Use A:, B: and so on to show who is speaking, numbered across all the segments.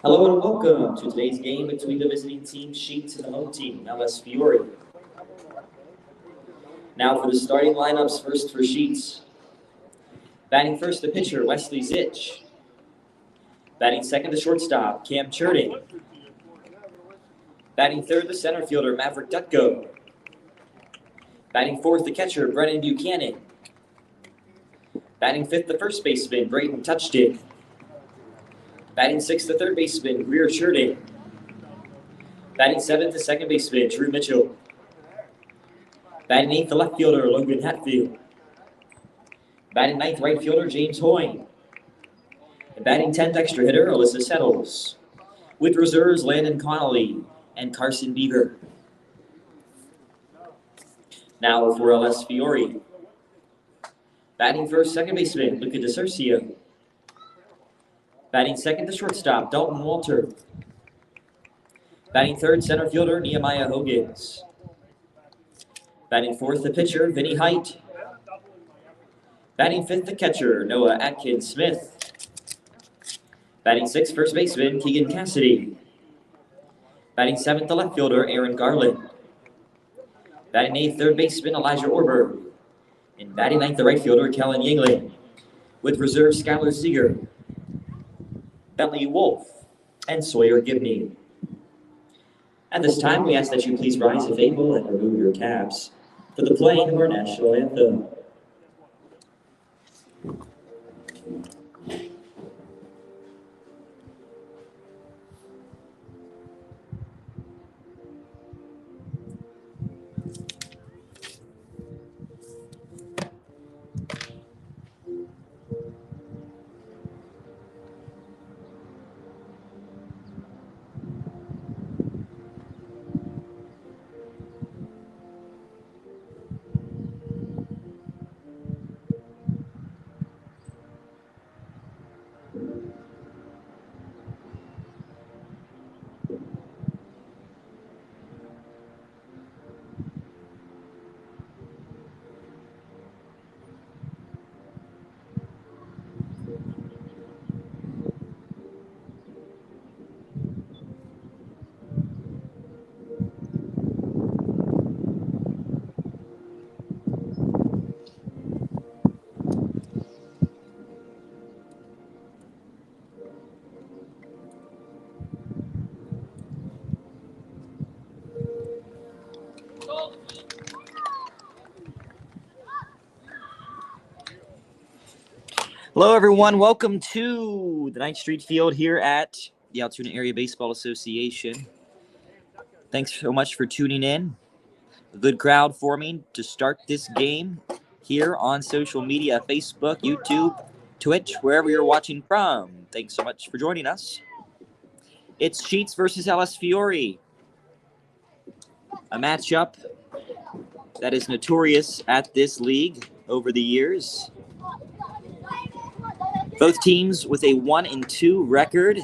A: Hello and welcome to today's game between the visiting team Sheetz and the home team, LS Fiore. Now for the starting lineups, first for Sheetz. Batting first, the pitcher, Wesley Zitch. Batting second, the shortstop, Cam Cherding. Batting third, the center fielder, Maverick Dutko. Batting fourth, the catcher, Brennan Buchanan. Batting fifth, the first baseman, Braden Touchstick. Batting sixth, the third baseman, Greer Cherding. Batting seventh, the second baseman, Drew Mitchell. Batting eighth, the left fielder, Logan Hatfield. Batting ninth, right fielder, James Hoyne. And batting 10th, extra hitter, Alyssa Settles. With reserves, Landon Connolly and Carson Beaver. Now for LS Fiore. Batting first, second baseman, Luca DeCercio. Batting second, the shortstop, Dalton Walter. Batting third, center fielder, Nehemiah Hogans. Batting fourth, the pitcher, Vinny Height. Batting fifth, the catcher, Noah Atkins Smith. Batting sixth, first baseman, Keegan Cassidy. Batting seventh, the left fielder, Aaron Garland. Batting eighth, third baseman, Elijah Orberg. And batting ninth, the right fielder, Kellen Yingling. With reserves, Skylar Seeger, Bentley Wolf, and Sawyer Gibney. At this time, we ask that you please rise if able and remove your caps for the playing of our national anthem. Hello, everyone. Welcome to the 9th Street Field here at the Altoona Area Baseball Association. Thanks so much for tuning in. A good crowd forming to start this game here on social media, Facebook, YouTube, Twitch, wherever you're watching from. Thanks so much for joining us. It's Sheetz versus LS Fiore, a matchup that is notorious at this league over the years. Both teams with a 1-2 record.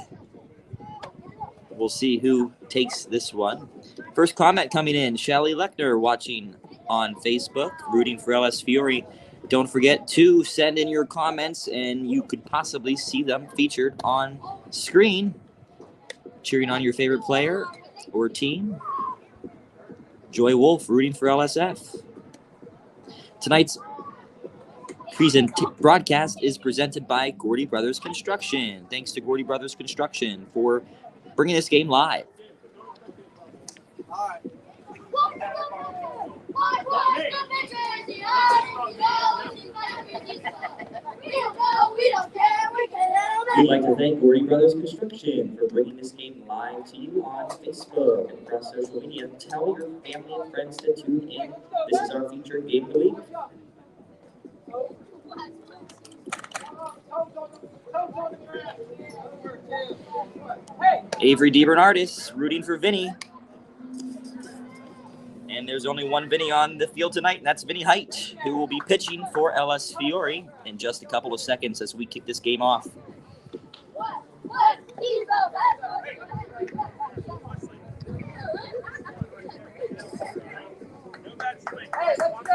A: We'll see who takes this one. First comment coming in, Shelly Lechner watching on Facebook, rooting for LS Fiore. Don't forget to send in your comments and you could possibly see them featured on screen. Cheering on your favorite player or team. Joy Wolf rooting for LSF. Tonight's broadcast is presented by Gority Brothers Construction. Thanks to Gority Brothers Construction for bringing this game live. We'd like to thank Gority Brothers Construction for bringing this game live to you on Facebook and across social media. Tell your family and friends to tune in. This is our featured game of the week. Avery DeBernardis rooting for Vinny. And there's only one Vinny on the field tonight, and that's Vinny Height, who will be pitching for LS Fiore in just a couple of seconds as we kick this game off. Hey, let's go!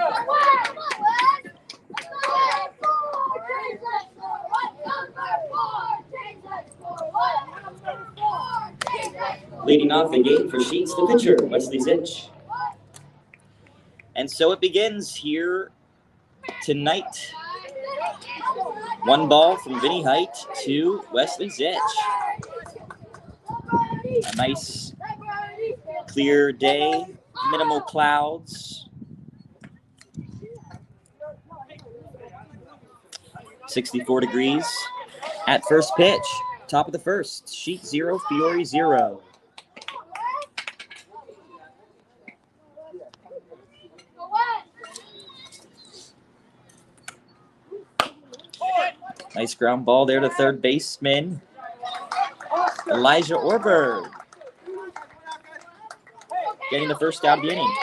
A: Leading off the gate for Sheetz, the pitcher, Wesley Zitch. And so it begins here tonight. 1 ball from Vinny Height to Wesley Zitch. A nice clear day, minimal clouds. 64 degrees at first pitch. Top of the first. Sheetz 0, Fiore 0. Nice ground ball there to third baseman Elijah Orberg. Getting the first out of the inning.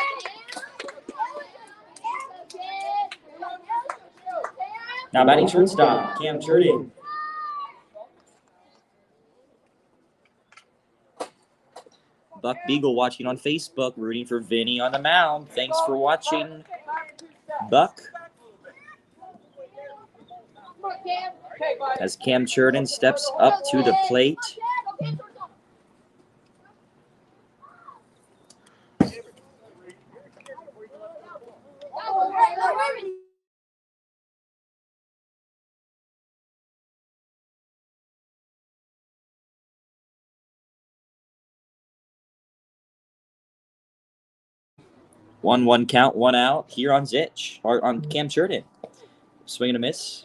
A: Now batting shortstop, Cam Churden. Buck Beagle watching on Facebook, rooting for Vinny on the mound. Thanks for watching, Buck. As Cam Churden steps up to the plate. One count, 1 out here on Zitch, or on Cam Churden. Swing and a miss.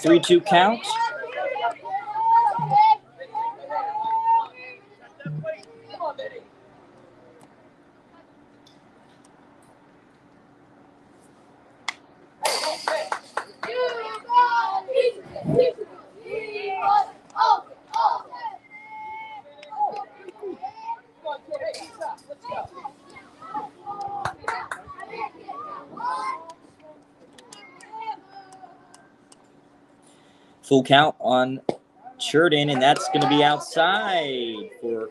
A: Three-two count. Full count on Churden, and that's going to be outside for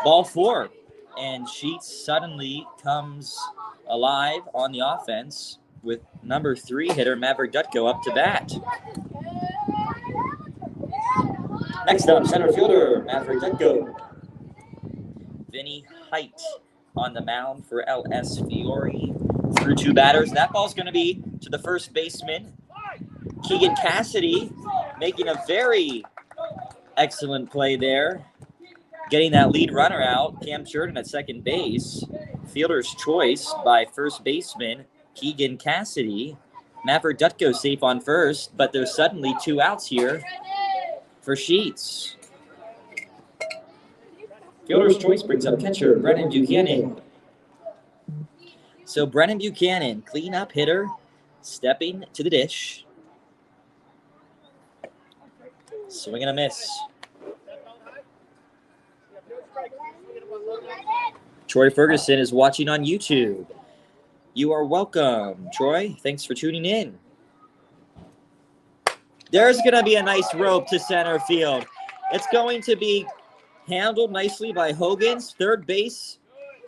A: ball 4. And Sheetz suddenly comes alive on the offense with number 3 hitter Maverick Dutko up to bat. Next up, center fielder Maverick Dutko. Vinny Height on the mound for LS Fiore through 2 batters. That ball's going to be to the first baseman, Keegan Cassidy, making a very excellent play there. Getting that lead runner out, Cam Churden at second base. Fielder's choice by first baseman Keegan Cassidy. Maverick Dutko safe on first, but there's suddenly 2 outs here for Sheetz. Fielder's choice brings up catcher Brennan Buchanan. So Brennan Buchanan, cleanup hitter, stepping to the dish. Swing and a miss. Troy Ferguson is watching on YouTube. You are welcome, Troy. Thanks for tuning in. There's going to be a nice rope to center field. It's going to be handled nicely by Hogan's. Third base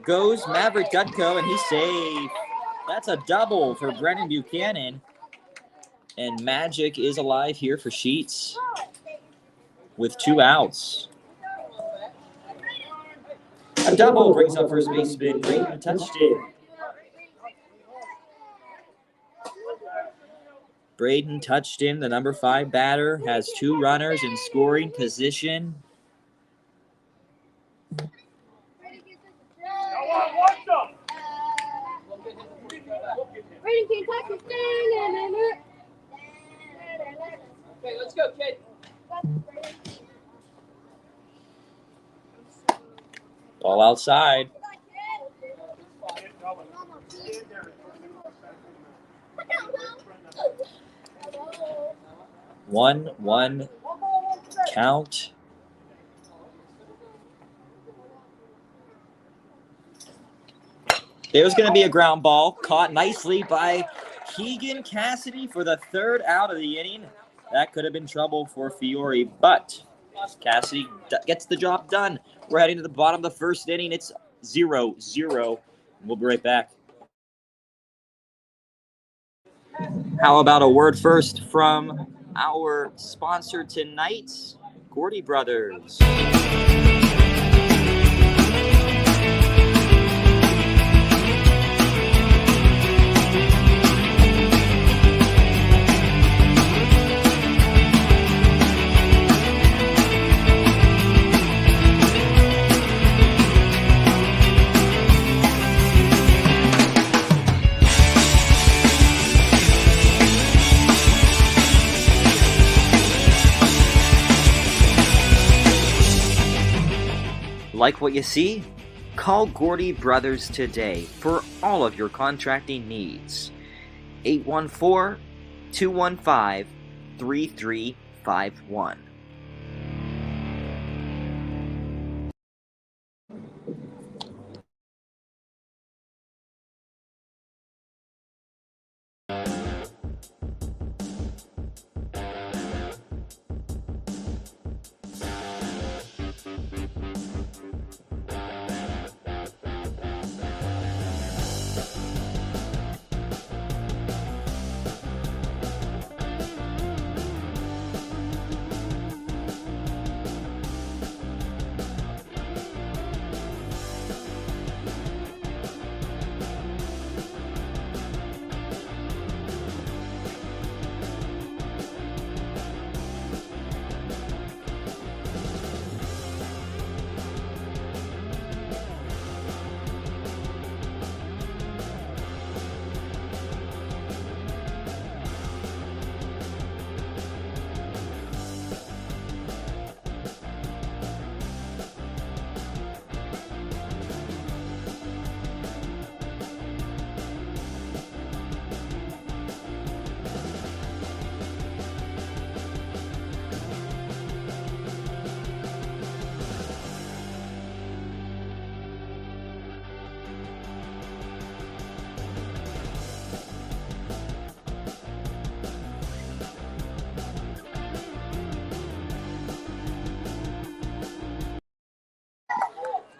A: goes Maverick Dutko, and he's safe. That's a double for Brennan Buchanan. And magic is alive here for Sheetz with 2 outs. A double brings up first baseman Braden Touchton. Braden Touchton, the number 5 batter, has 2 runners in scoring position.
B: Okay, let's go, kid.
A: Ball outside. One count. There's going to be a ground ball caught nicely by Keegan Cassidy for the third out of the inning. That could have been trouble for Fiore, but Cassidy gets the job done. We're heading to the bottom of the first inning. It's 0-0. We'll be right back. How about a word first from our sponsor tonight, Gority Brothers. Like what you see? Call Gority Brothers today for all of your contracting needs. 814-215-3351.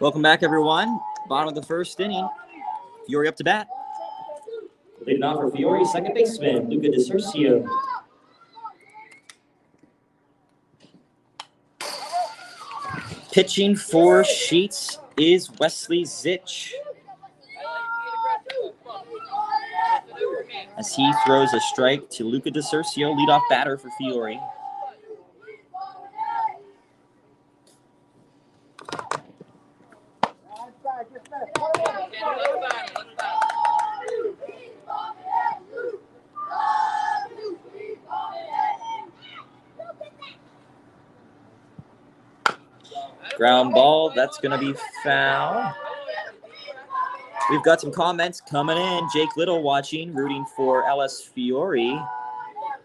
A: Welcome back, everyone. Bottom of the first inning. Fiore up to bat. Leading off for Fiore, second baseman, Luca DeCercio. Pitching for Sheetz is Wesley Zitch. As he throws a strike to Luca DeCercio, leadoff batter for Fiore. Ground ball, that's going to be foul. We've got some comments coming in. Jake Little watching, rooting for LS Fiore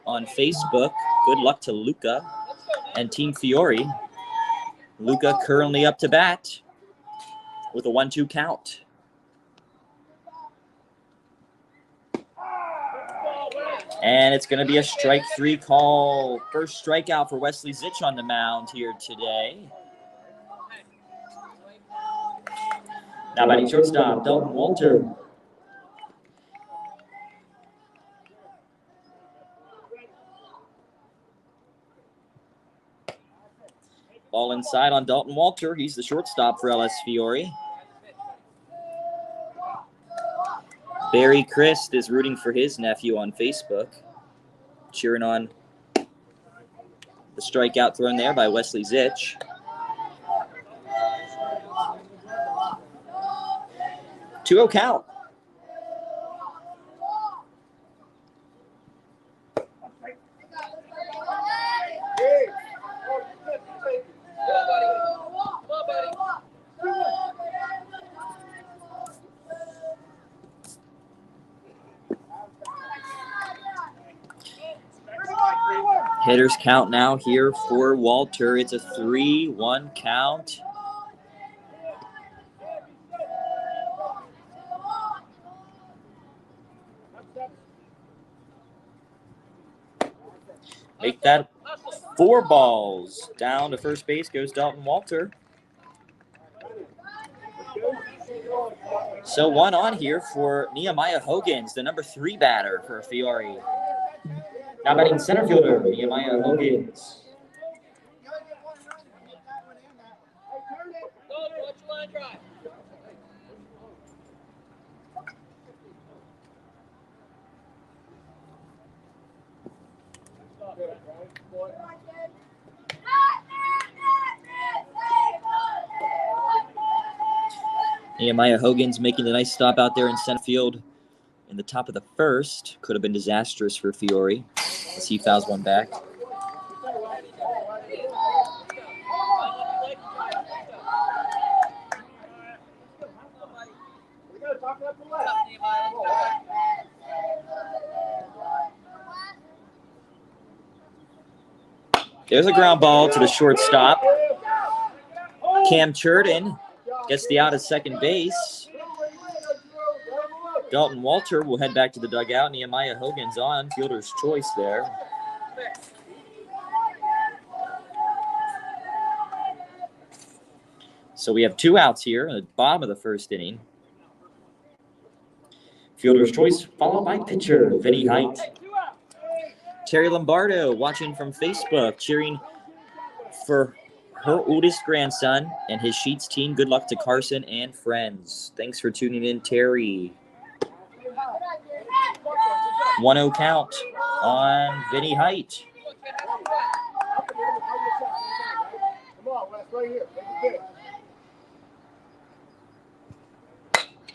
A: on Facebook. Good luck to Luca and Team Fiore. Luca currently up to bat with a 1-2 count. And it's going to be a strike three call. First strikeout for Wesley Zitch on the mound here today. Now batting shortstop, Dalton Walter. Ball inside on Dalton Walter. He's the shortstop for LS Fiore. Barry Christ is rooting for his nephew on Facebook, cheering on the strikeout thrown there by Wesley Zitch. 2-0 count. Hitters count now here for Walter. It's a 3-1 count. make that 4 balls. Down to first base goes Dalton Walter. So 1 on here for Nehemiah Hogans, the number 3 batter for Fiore. Now batting center fielder, Nehemiah Hogans. Nehemiah Hogans making a nice stop out there in center field in the top of the first. Could have been disastrous for Fiore as he fouls one back. There's a ground ball to the shortstop. Cam Churden gets the out at second base. Dalton Walter will head back to the dugout. Nehemiah Hogans on, fielder's choice there. So we have 2 outs here in the bottom of the first inning. Fielder's choice followed by pitcher, Vinny Height. Terry Lombardo watching from Facebook, cheering for her oldest grandson and his Sheetz team. Good luck to Carson and friends. Thanks for tuning in, Terry. 1-0 count on Vinny Height.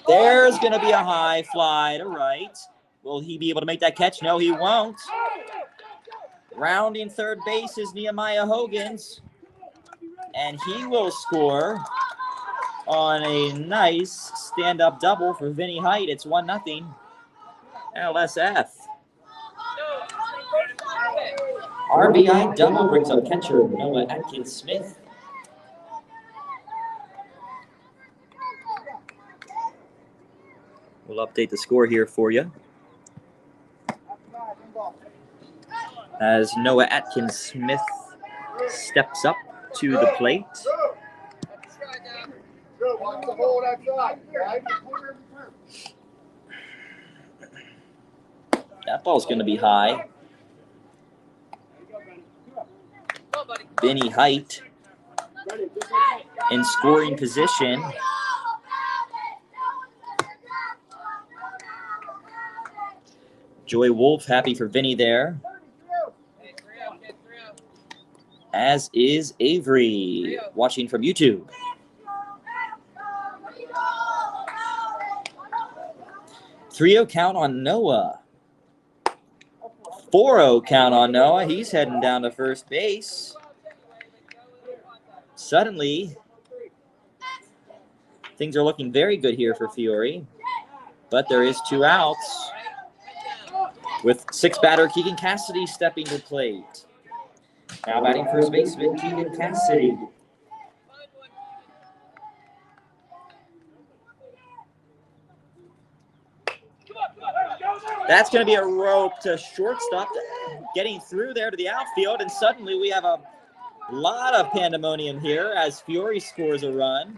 A: There's going to be a high fly to right. Will he be able to make that catch? No, he won't. Rounding third base is Nehemiah Hogans. And he will score on a nice stand-up double for Vinny Height. It's 1-0 LSF. RBI double brings up catcher Noah Atkins-Smith. We'll update the score here for you. As Noah Atkins-Smith steps up to the plate. That ball's going to be high. Vinny Height in scoring position. Joy Wolf happy for Vinny there. As is Avery, watching from YouTube. Three-0 count on Noah. 4-0 count on Noah. He's heading down to first base. Suddenly, things are looking very good here for Fiore. But there is 2 outs. With 6th batter Keegan Cassidy stepping to the plate. Now batting first baseman Keegan Cassidy. That's going to be a rope to shortstop, getting through there to the outfield, and suddenly we have a lot of pandemonium here as Fiore scores a run.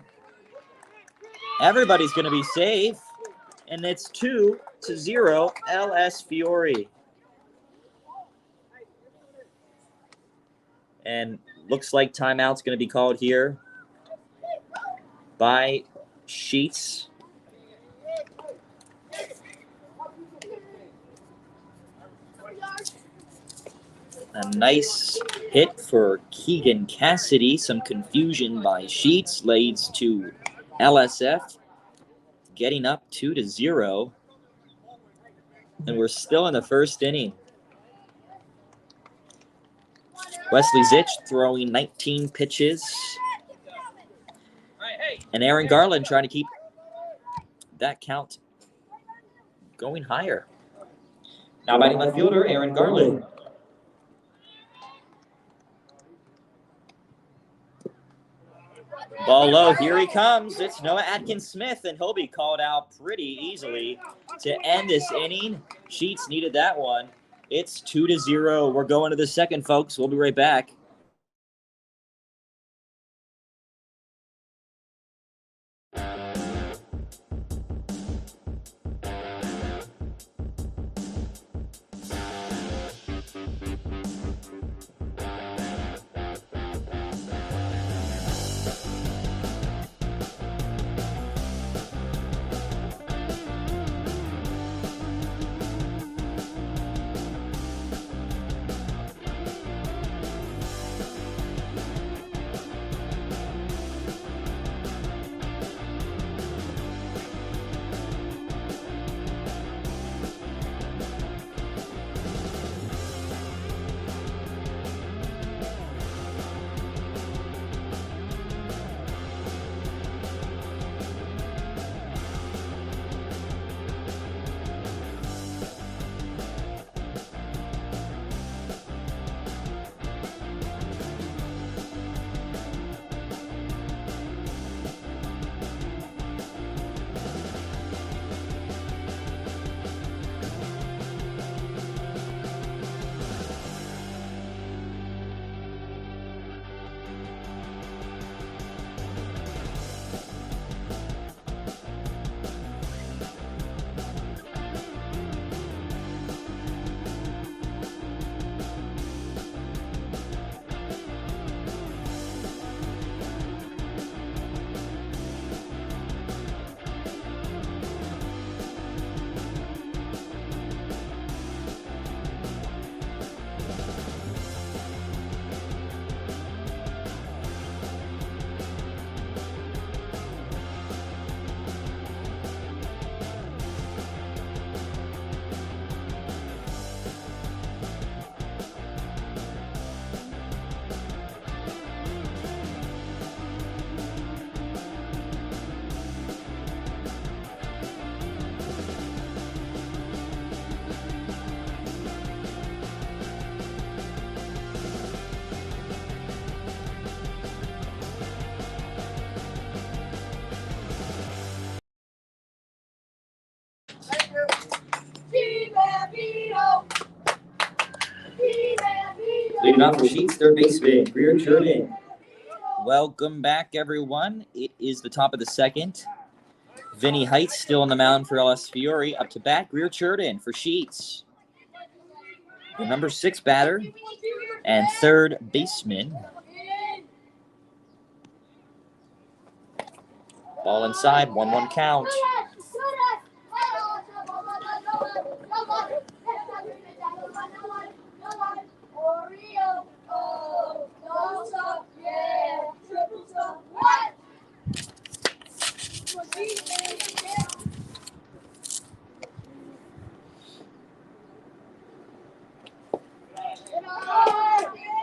A: Everybody's going to be safe, and it's 2-0 LS Fiore. And looks like timeout's going to be called here by Sheetz. A nice hit for Keegan Cassidy. Some confusion by Sheetz leads to LSF getting up 2-0. And we're still in the first inning. Wesley Zitch throwing 19 pitches. And Aaron Garland trying to keep that count going higher. Now batting left fielder, Aaron Garland. Ball low, here he comes. It's Noah Atkins-Smith, and he'll be called out pretty easily to end this inning. Sheetz needed that one. It's 2-0. We're going to the second, folks. We'll be right back.
B: Leading off for Sheetz, third baseman, Greer Jordan.
A: Welcome back, everyone. It is the top of the second. Vinny Heights still on the mound for LS Fiore. Up to bat, Greer Jordan for Sheetz. The number 6 batter and third baseman. Ball inside, 1-1 count.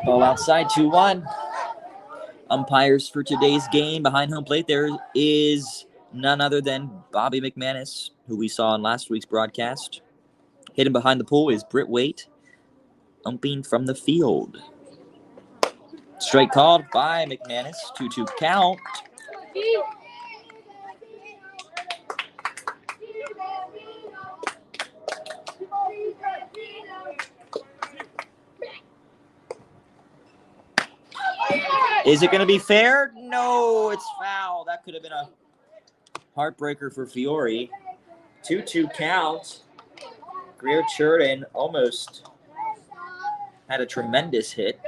A: Ball outside, 2-1. Umpires for today's game behind home plate, there is none other than Bobby McManus, who we saw in last week's broadcast. Hidden behind the pool is Britt Waite, umping from the field. Strike called by McManus, 2-2 count. Is it going to be fair? No, it's foul. That could have been a heartbreaker for Fiore. 2-2 count. Greer Jordan almost had a tremendous hit.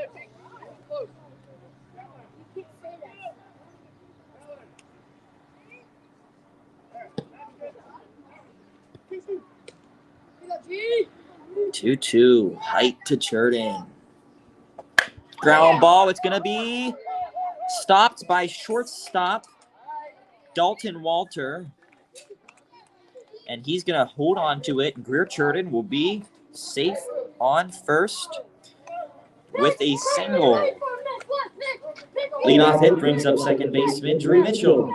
A: Two, height to Jordan. Ground ball, it's going to be stopped by shortstop Dalton Walter. And he's going to hold on to it. Greer Jordan will be safe on first with a single.
B: Leadoff hit brings up second baseman, Drew Mitchell.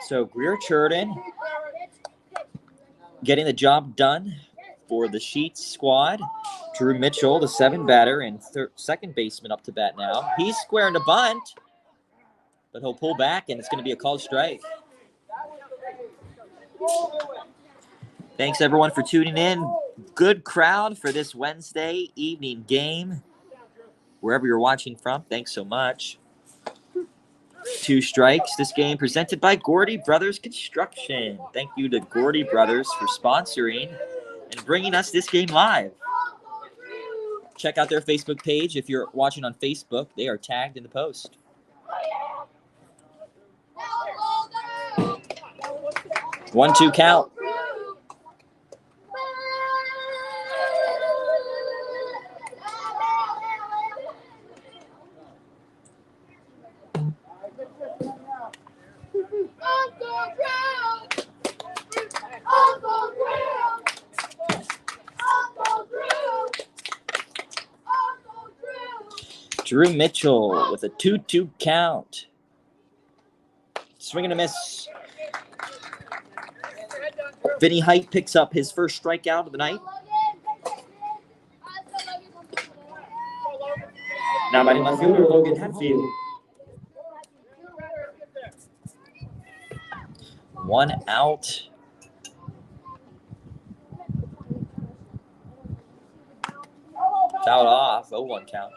A: So Greer Jordan getting the job done for the Sheetz squad. Drew Mitchell, the 7 batter and second baseman, up to bat now. He's squaring to bunt, but he'll pull back, and it's going to be a called strike. Thanks, everyone, for tuning in. Good crowd for this Wednesday evening game. Wherever you're watching from, thanks so much. 2 strikes. This game presented by Gority Brothers Construction. Thank you to Gority Brothers for sponsoring and bringing us this game live. Check out their Facebook page if you're watching on Facebook. They are tagged in the post. 1-2 count. Drew Mitchell with a 2-2 count. Swing and a miss. Vinny Height picks up his first strikeout of the night.
B: Now batting left fielder, Logan Hatfield.
A: 1 out. Fouled off. 0-1 count.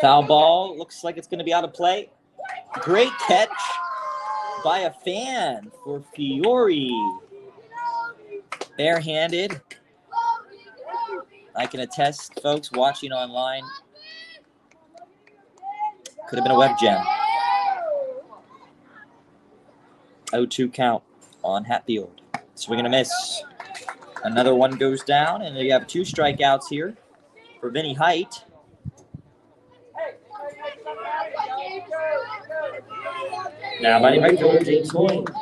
A: Foul ball. Looks like it's going to be out of play. Great catch by a fan for Fiore. Barehanded. I can attest, folks watching online, could have been a web gem. 0-2 count on Hatfield. Swing and a miss. Another one goes down, and you have 2 strikeouts here for Vinny Height.
B: Now batting right fielder, James Hoynes.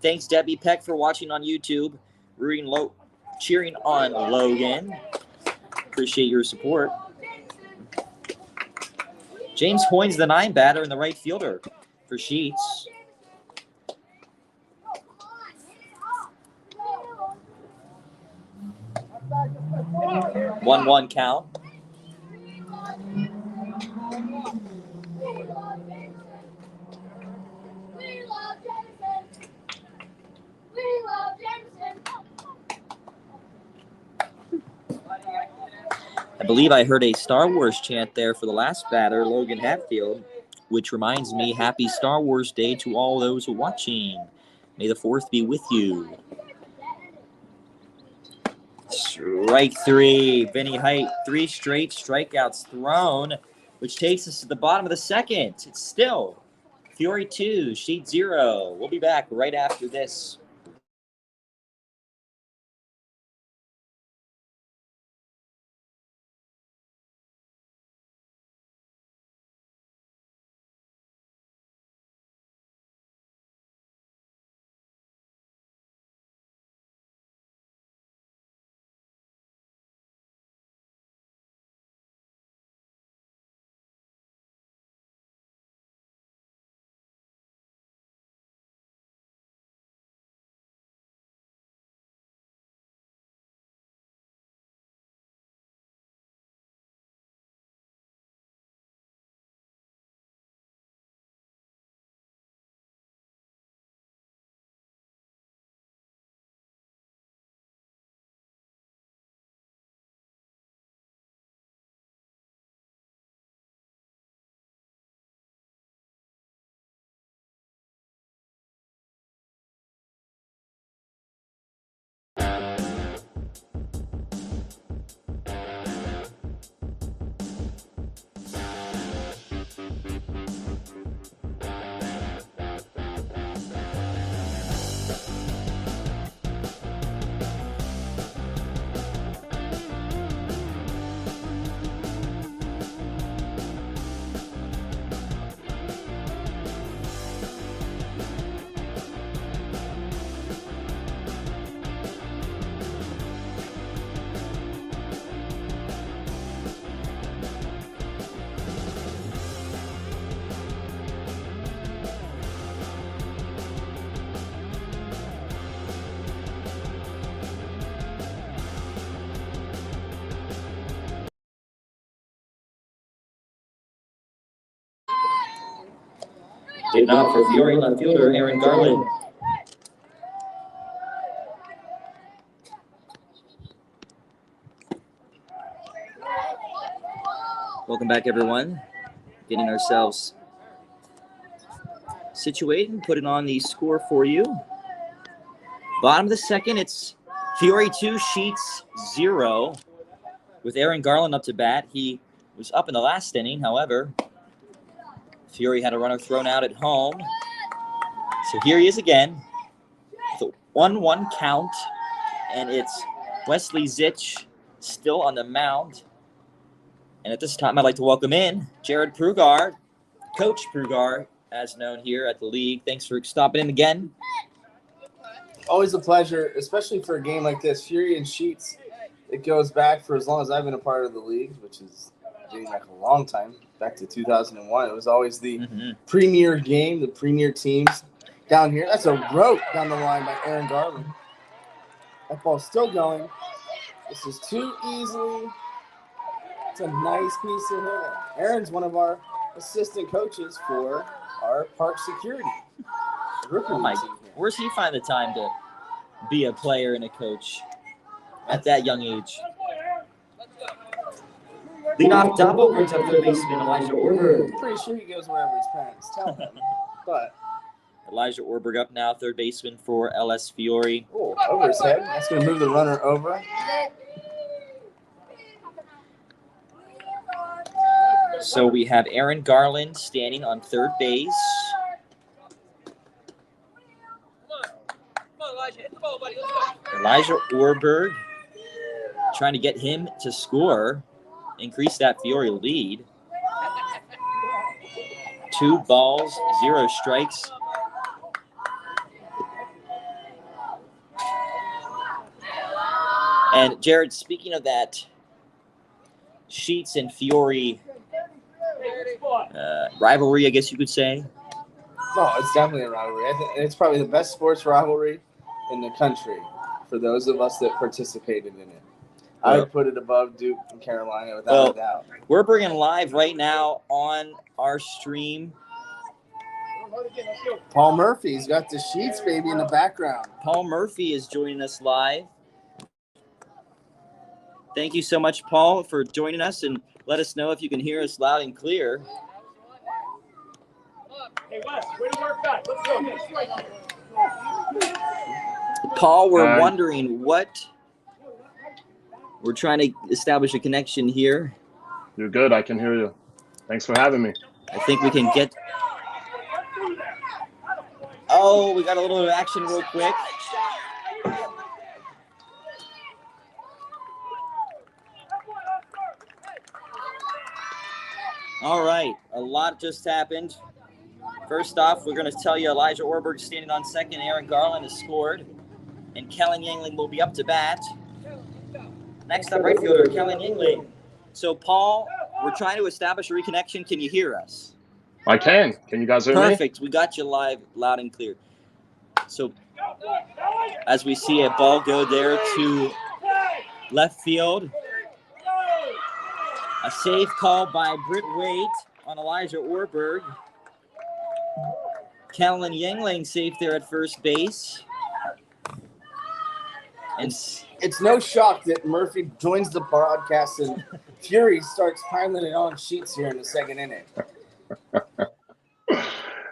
A: Thanks, Debbie Peck, for watching on YouTube. Cheering on Logan. Appreciate your support. James Hoynes, the 9 batter, and the right fielder for Sheetz. One count. I believe I heard a Star Wars chant there for the last batter, Logan Hatfield, which reminds me, happy Star Wars Day to all those watching. May the 4th be with you. Strike 3. Vinny Height, 3 straight strikeouts thrown, which takes us to the bottom of the 2nd. It's still Fiore 2, Sheetz 0. We'll be back right after this. Did not for Fiore, left fielder Aaron Garland.
B: Welcome back, everyone. Getting ourselves situated and putting on the score for you. Bottom of the second, it's Fiore 2, Sheetz 0. With Aaron Garland up to bat, he was up in the last inning. However, Fiore had a runner thrown out at home. So here he is again. The 1-1 count, and it's Wesley Zitch still on the mound. And at this time, I'd like to welcome in Jared Prugar, Coach Prugar, as known here at the league. Thanks for stopping in again.
C: Always a pleasure, especially for a game like this. Fiore and Sheetz, it goes back for as long as I've been a part of the league, which is getting like a long time, back to 2001. It was always the premier game, the premier teams down here. That's a rope down the line by Aaron Garland. That ball's still going. This is too easily. It's a nice piece of hitting. Aaron's one of our assistant coaches for our park security.
B: Oh my, where's he find the time to be a player and a coach at that young age?
A: Leadoff double brings up third baseman Elijah Orberg.
C: I'm pretty sure he goes wherever his parents tell him. But
B: Elijah Orberg up now, third baseman for LS Fiore.
C: oh, over his head. That's going to move the runner over.
B: So we have Aaron Garland standing on third base. Elijah Orberg trying to get him to score, increase that Fiore lead. 2 balls, 0 strikes. And Jared, speaking of that, Sheetz and Fiore rivalry, I guess you could say.
C: No, it's definitely a rivalry. I think it's probably the best sports rivalry in the country for those of us that participated in it. I would put it above Duke and Carolina without a doubt.
B: We're bringing live right now on our stream.
C: Paul Murphy's got the Sheetz baby in the background.
B: Paul Murphy is joining us live. Thank you so much, Paul, for joining us, and let us know if you can hear us loud and clear.
D: Hey, Wes, way to work back. Let's go.
B: Paul, we're wondering what we're trying to establish a connection here.
E: You're good. I can hear you. Thanks for having me.
B: I think we can get. Oh, we got a little action real quick. All right, a lot just happened. First off, we're going to tell you Elijah Orberg standing on second. Aaron Garland has scored, and Kellen Yangling will be up to bat. Next up, right fielder Kellen Yangling. So, Paul, we're trying to establish a reconnection. Can you hear us?
E: I can. Can you guys hear me?
B: Perfect. We got you live, loud and clear. So, as we see a ball go there to left field, a save call by Britt Waite on Elijah Orberg. Kellen Yangling safe there at first base. And
C: it's no shock that Murphy joins the broadcast and Fiore starts piling it on Sheetz here in the second inning.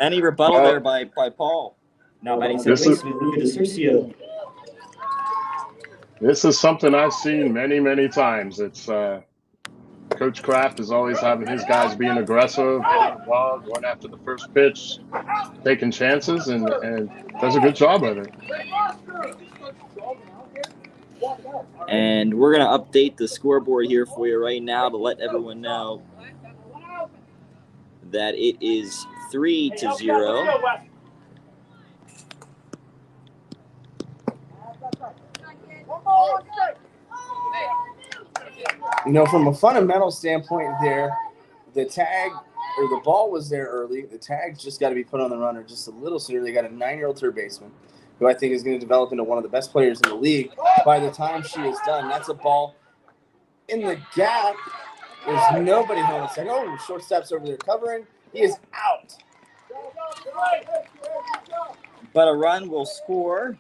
B: Any rebuttal there by Paul?
A: Now batting second baseman Luca DeCercio.
E: This is something I've seen many, many times. It's Coach Kraft is always having his guys being aggressive, going after the first pitch, taking chances, and does a good job of it.
B: And we're going to update the scoreboard here for you right now to let everyone know that it is 3-0.
C: You know, from a fundamental standpoint there, the tag or the ball was there early. The tag's just got to be put on the runner just a little sooner. They got a 9-year-old third baseman who I think is going to develop into one of the best players in the league by the time she is done. That's a ball in the gap. There's nobody home. It's like, oh, shortstop's over there covering. He is out.
B: but a run will score.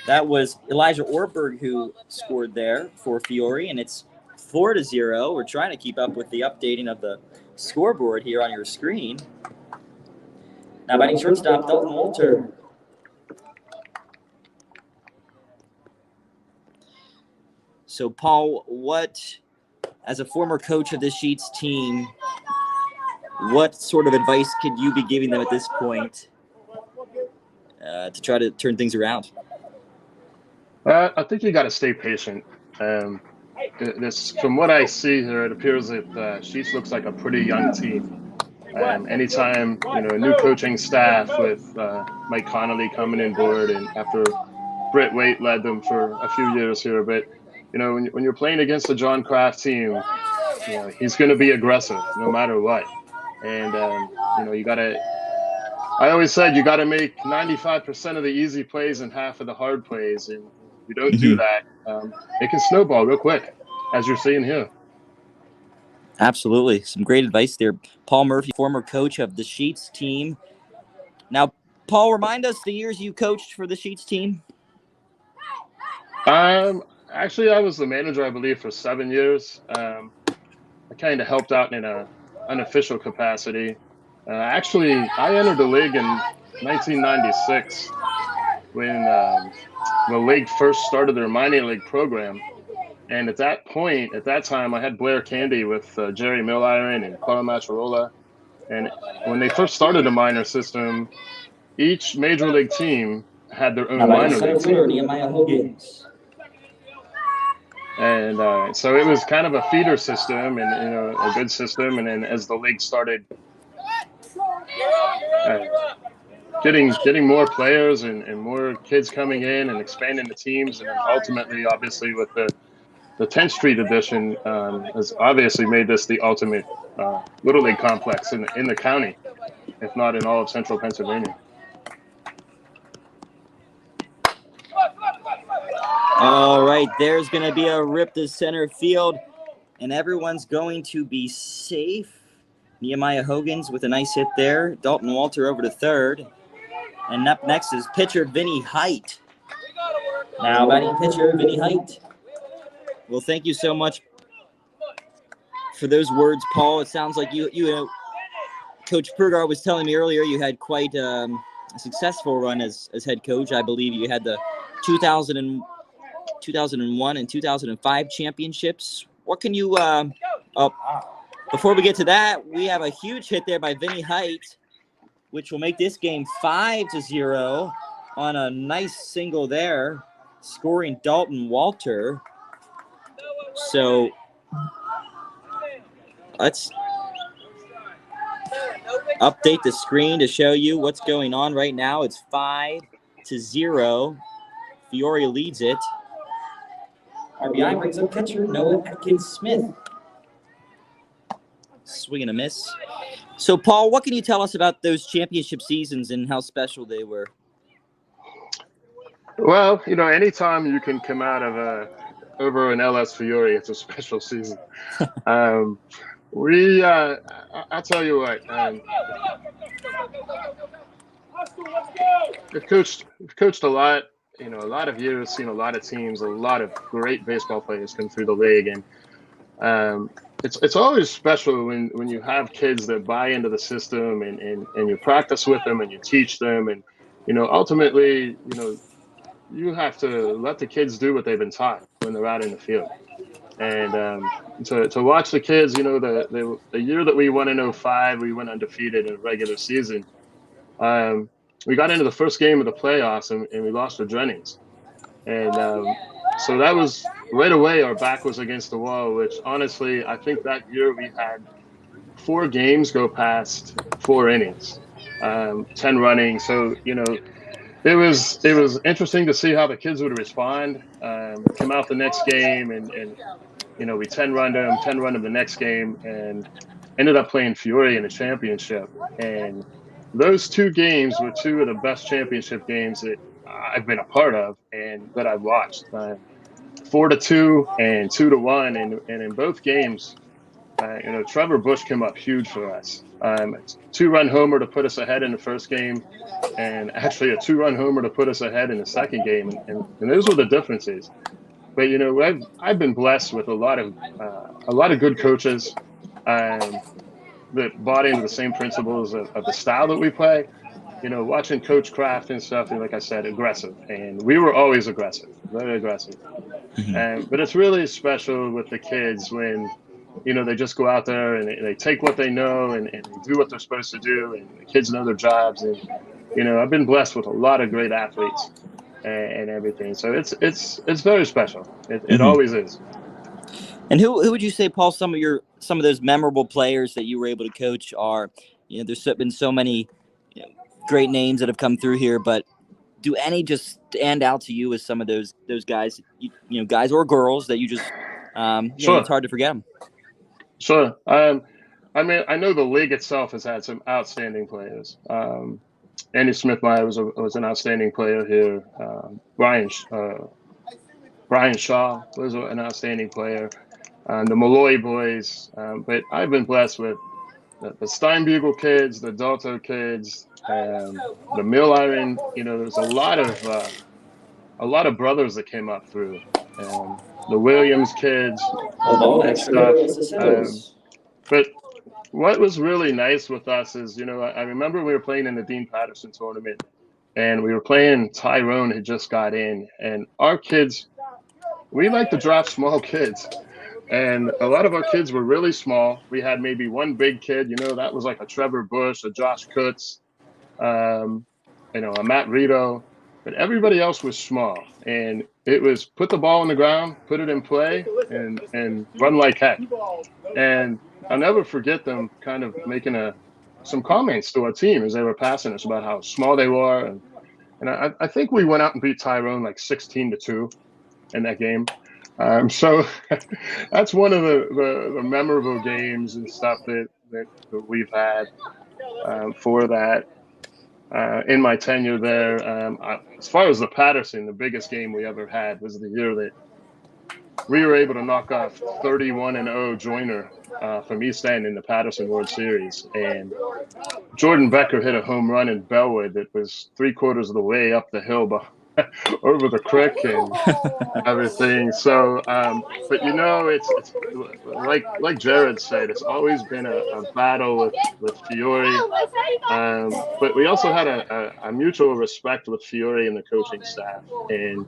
B: That was Elijah Orberg who scored there for Fiore, and it's 4-0. We're trying to keep up with the updating of the scoreboard here on your screen. Now batting shortstop, Dalton Walter. So, Paul, as a former coach of the Sheetz team, what sort of advice could you be giving them at this point to try to turn things around?
E: I think you got to stay patient. From what I see here, it appears that Sheetz looks like a pretty young team. Anytime a new coaching staff with Mike Connolly coming in board, and after Britt Waite led them for a few years here, but when you're playing against a John Kraft team, he's going to be aggressive no matter what, and you got to. I always said you got to make 95% of the easy plays and half of the hard plays, and if you don't do that, it can snowball real quick, as you're seeing here.
B: Absolutely. Some great advice there. Paul Murphy, former coach of the Sheetz team. Now, Paul, remind us the years you coached for the Sheetz team.
E: Actually, I was the manager, I believe, for 7 years. I kind of helped out in an unofficial capacity. Actually, I entered the league in 1996 when the league first started their minor league program. And at that time, I had Blair Candy with Jerry Milliron and Carl Macharola. And when they first started the minor system, each major league team had their own minor league team. And so it was kind of a feeder system and a good system. And then as the league started getting more players and more kids coming in and expanding the teams, and then ultimately, obviously, with the 10th Street edition has obviously made this the ultimate Little League complex in the county, if not in all of central Pennsylvania.
B: All right, there's going to be a rip to center field, and everyone's going to be safe. Nehemiah Hogan's with a nice hit there. Dalton Walter over to third. And up next is pitcher Vinny Height.
A: Now batting pitcher Vinny Height.
B: Well, thank you so much for those words, Paul. It sounds like you Coach Purgar was telling me earlier you had quite a successful run as head coach. I believe you had the 2001 and 2005 championships. What can you before we get to that, we have a huge hit there by Vinny Height, which will make this game 5-0 on a nice single there, scoring Dalton Walter. So let's update the screen to show you what's going on right now. It's 5-0. Fiore leads it.
A: RBI brings up catcher Noah Atkins-Smith.
B: Swing and a miss. So, Paul, what can you tell us about those championship seasons and how special they were?
E: Well, anytime you can come out of over an LS Fiore, it's a special season. I'll tell you what, we've coached a lot, a lot of years, seen a lot of teams, a lot of great baseball players come through the league. And it's always special when you have kids that buy into the system and you practice with them and you teach them. And, ultimately, you have to let the kids do what they've been taught when they're out in the field. And to watch the kids, the year that we won in 2005, we went undefeated in a regular season. We got into the first game of the playoffs and we lost to Jennings. And so that was right away our back was against the wall, which honestly, I think that year we had 4 games go past 4 innings, 10 running. So, it was interesting to see how the kids would respond. Come out the next game and we 10 run them the next game and ended up playing Fiore in a championship. And those 2 games were 2 of the best championship games that I've been a part of and that I've watched. 4-2 and 2-1, and in both games, Trevor Bush came up huge for us. 2-run homer to put us ahead in the first game, and actually a 2-run homer to put us ahead in the second game, and those were the differences. But I've been blessed with a lot of good coaches that bought into the same principles of the style that we play. Watching Coach Kraft and stuff, and like I said, aggressive, and we were always aggressive, very aggressive. But it's really special with the kids when they just go out there and they take what they know and they do what they're supposed to do, and the kids know their jobs. And I've been blessed with a lot of great athletes and everything, so it's very special. It always is.
B: And who would you say, Paul, some of those memorable players that you were able to coach are? There's been so many great names that have come through here, but do any just stand out to you as some of those guys, guys or girls that you just
E: Sure.
B: It's hard to forget them.
E: Sure. I know the league itself has had some outstanding players. Andy Smithmeyer was an outstanding player here. Brian Shaw was an outstanding player. The Malloy boys. But I've been blessed with the Steinbugle kids, the Dalto kids, the Mill Iron. There's a lot of brothers that came up through. The Williams kids and stuff. But what was really nice with us is, I remember we were playing in the Dean Patterson tournament, and we were playing Tyrone had just got in, and our kids, we like to draft small kids. And a lot of our kids were really small. We had maybe one big kid, that was like a Trevor Bush, a Josh Kutz, a Matt Rito, but everybody else was small. And it was put the ball on the ground, put it in play, and run like heck. And I'll never forget them kind of making some comments to our team as they were passing us about how small they were. And I think we went out and beat Tyrone like 16-2 in that game. So that's one of the memorable games and stuff that we've had for that in my tenure there. As far as the Patterson, the biggest game we ever had was the year that we were able to knock off 31-0 Joyner from East End in the Patterson World Series. And Jordan Becker hit a home run in Bellwood that was 3/4 of the way up the hill over the creek and everything. So, but it's like Jared said, it's always been a battle with Fiore. But we also had a mutual respect with Fiore and the coaching staff. And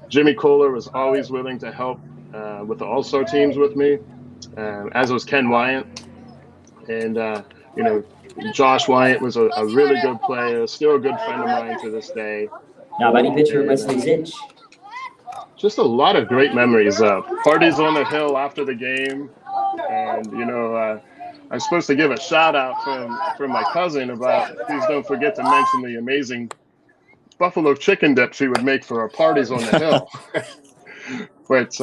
E: Jimmy Kohler was always willing to help with the All-Star teams with me, as was Ken Wyant. And, Josh Wyant was a really good player, still a good friend of mine to this day.
A: Now batting pitcher, Wesley Zinch.
E: Just a lot of great memories. Parties on the hill after the game. And, I'm supposed to give a shout out from my cousin about, please don't forget to mention the amazing buffalo chicken dip she would make for our parties on the hill. But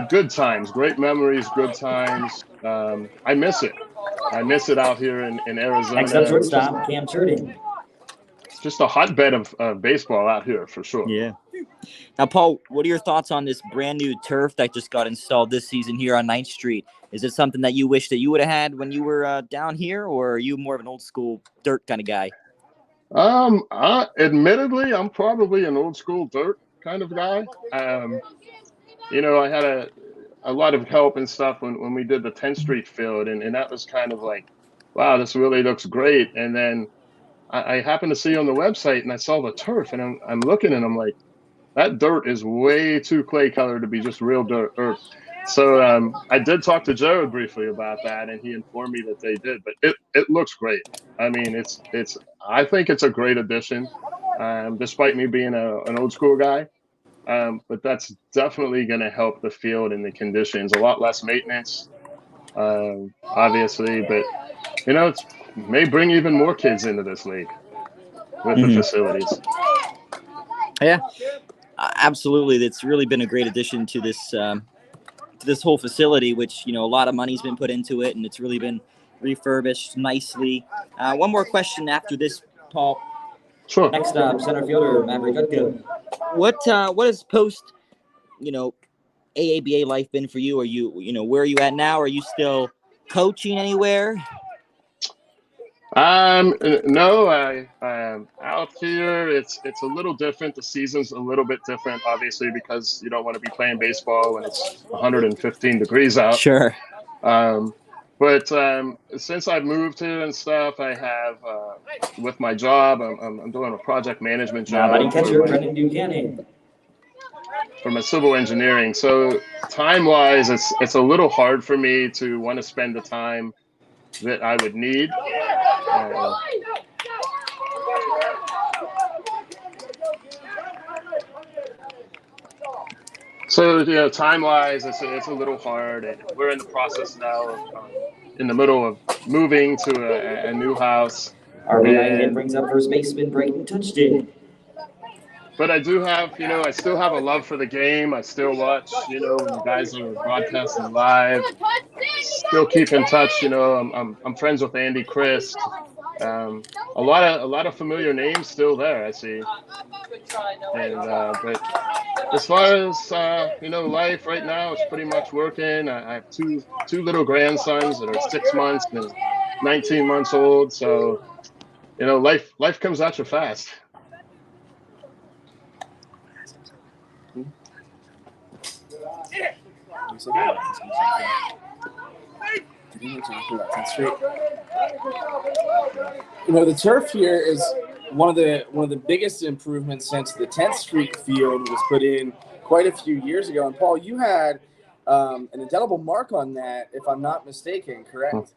E: good times, great memories, good times. I miss it. I miss it out here in Arizona.
A: Next up, shortstop, Cam Turden.
E: Just a hotbed of baseball out here for sure.
B: Yeah. Now, Paul, what are your thoughts on this brand new turf that just got installed this season here on 9th Street? Is it something that you wish that you would have had when you were down here, or are you more of an old school dirt kind of guy?
E: Admittedly, I'm probably an old school dirt kind of guy. I had a lot of help and stuff when we did the 10th Street field, and that was kind of like, wow, this really looks great. And then I happened to see on the website, and I saw the turf, and I'm looking, and I'm like, that dirt is way too clay colored to be just real dirt. So I did talk to Jared briefly about that, and he informed me that they did. But it looks great. I mean, I think it's a great addition, despite me being an old school guy. But that's definitely going to help the field and the conditions. A lot less maintenance, obviously, but it may bring even more kids into this league with the facilities.
B: Yeah, absolutely. It's really been a great addition to this whole facility, which, a lot of money's been put into it, and it's really been refurbished nicely. One more question after this, Paul.
E: Sure.
A: Next up, center fielder, Maverick Gutko.
B: What has post, AABA life been for you? Are you, where are you at now? Are you still, coaching anywhere?
E: No, I out here. It's a little different. The season's a little bit different, obviously, because you don't want to be playing baseball when it's 115 degrees out.
B: Sure.
E: But since I've moved here and stuff, I have with my job, I'm doing a project management
A: Now batting
E: job
A: catcher, Brendan Buchanan.
E: for my civil engineering. So time-wise, it's a little hard for me to want to spend the time that I would need. So, you know, time-wise, it's a little hard, and we're in the process now of in the middle of moving to a new house.
A: RBI again brings up first baseman Brayton Touchton.
E: But I do have, you know, I still have a love for the game. I still watch, you know, when you guys are broadcasting live. Still keep in touch. You know, I'm friends with Andy Chris. A lot of familiar names still there, I see. And but as far as you know, life right now is pretty much working. I have two little grandsons that are 6 months and 19 months old. So, you know, life comes at you fast.
C: You know, the turf here is one of the biggest improvements since the 10th Street field was put in quite a few years ago. And Paul, you had an indelible mark on that, if I'm not mistaken, correct?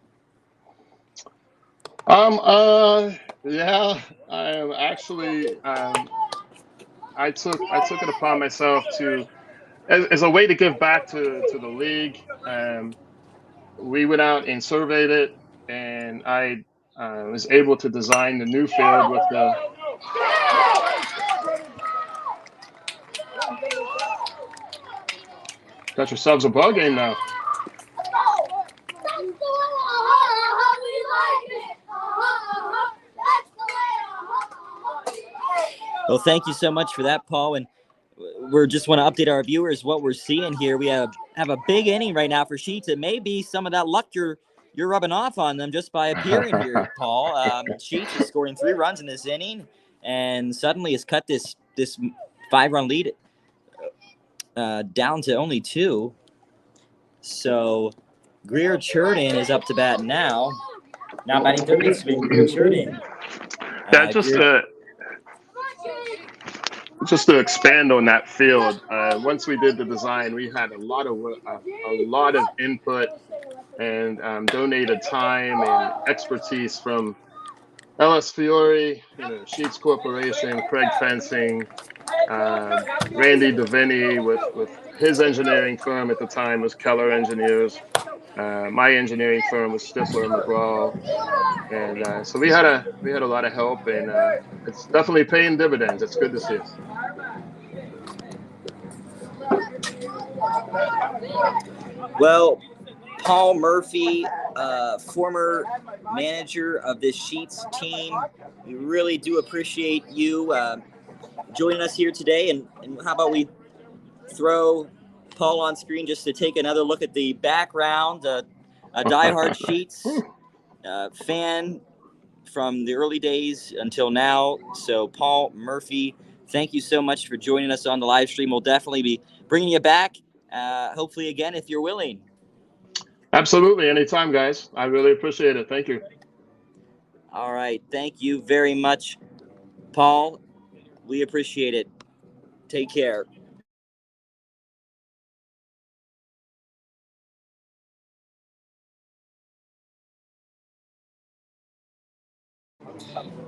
E: Yeah, I actually I took it upon myself to as a way to give back to the league. We went out and surveyed it, and I was able to design the new field with the. Got yourselves a ball game now.
B: Well, thank you so much for that, Paul. And we just want to update our viewers what we're seeing here. We have a big inning right now for Sheetz. It may be some of that luck you're rubbing off on them just by appearing here, Paul. Sheetz is scoring 3 runs in this inning, and suddenly has cut this 5-run lead down to only 2. So Greer Churden is up to bat now.
A: Now batting third baseman Greer Churden.
E: Yeah, just to expand on that field. Once we did the design, we had a lot of input and donated time and expertise from LS Fiore, you know, Sheetz Corporation, Craig Fencing, Randy DeVinny with his engineering firm at the time was Keller Engineers. My engineering firm was Stifler McGraw, and so we had a lot of help, and it's definitely paying dividends. It's good to see.
B: Well, Paul Murphy, former manager of this Sheetz team, we really do appreciate you joining us here today. And how about we throw Paul on screen just to take another look at the background, a diehard Sheetz fan from the early days until now. So Paul Murphy, thank you so much for joining us on the live stream. We'll definitely be bringing you back, hopefully again, if you're willing.
E: Absolutely. Anytime, guys. I really appreciate it. Thank you.
B: All right. Thank you very much, Paul. We appreciate it. Take care.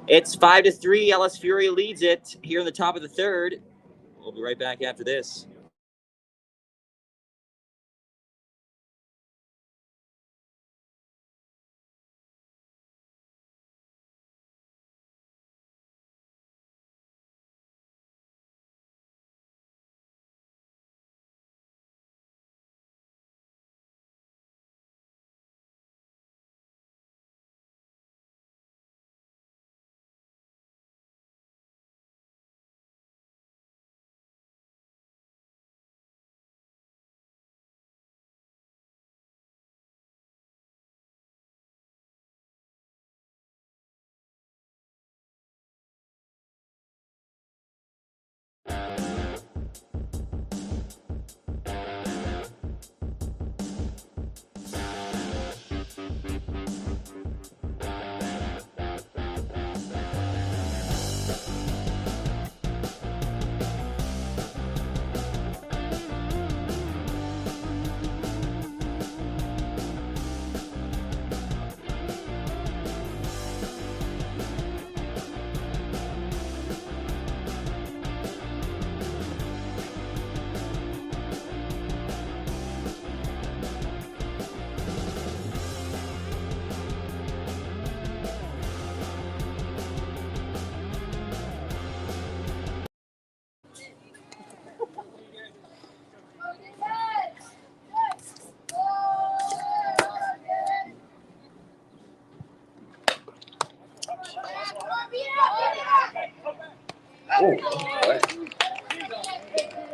B: It's 5-3. LS Fiore leads it here in the top of the third. We'll be right back after this.
C: away.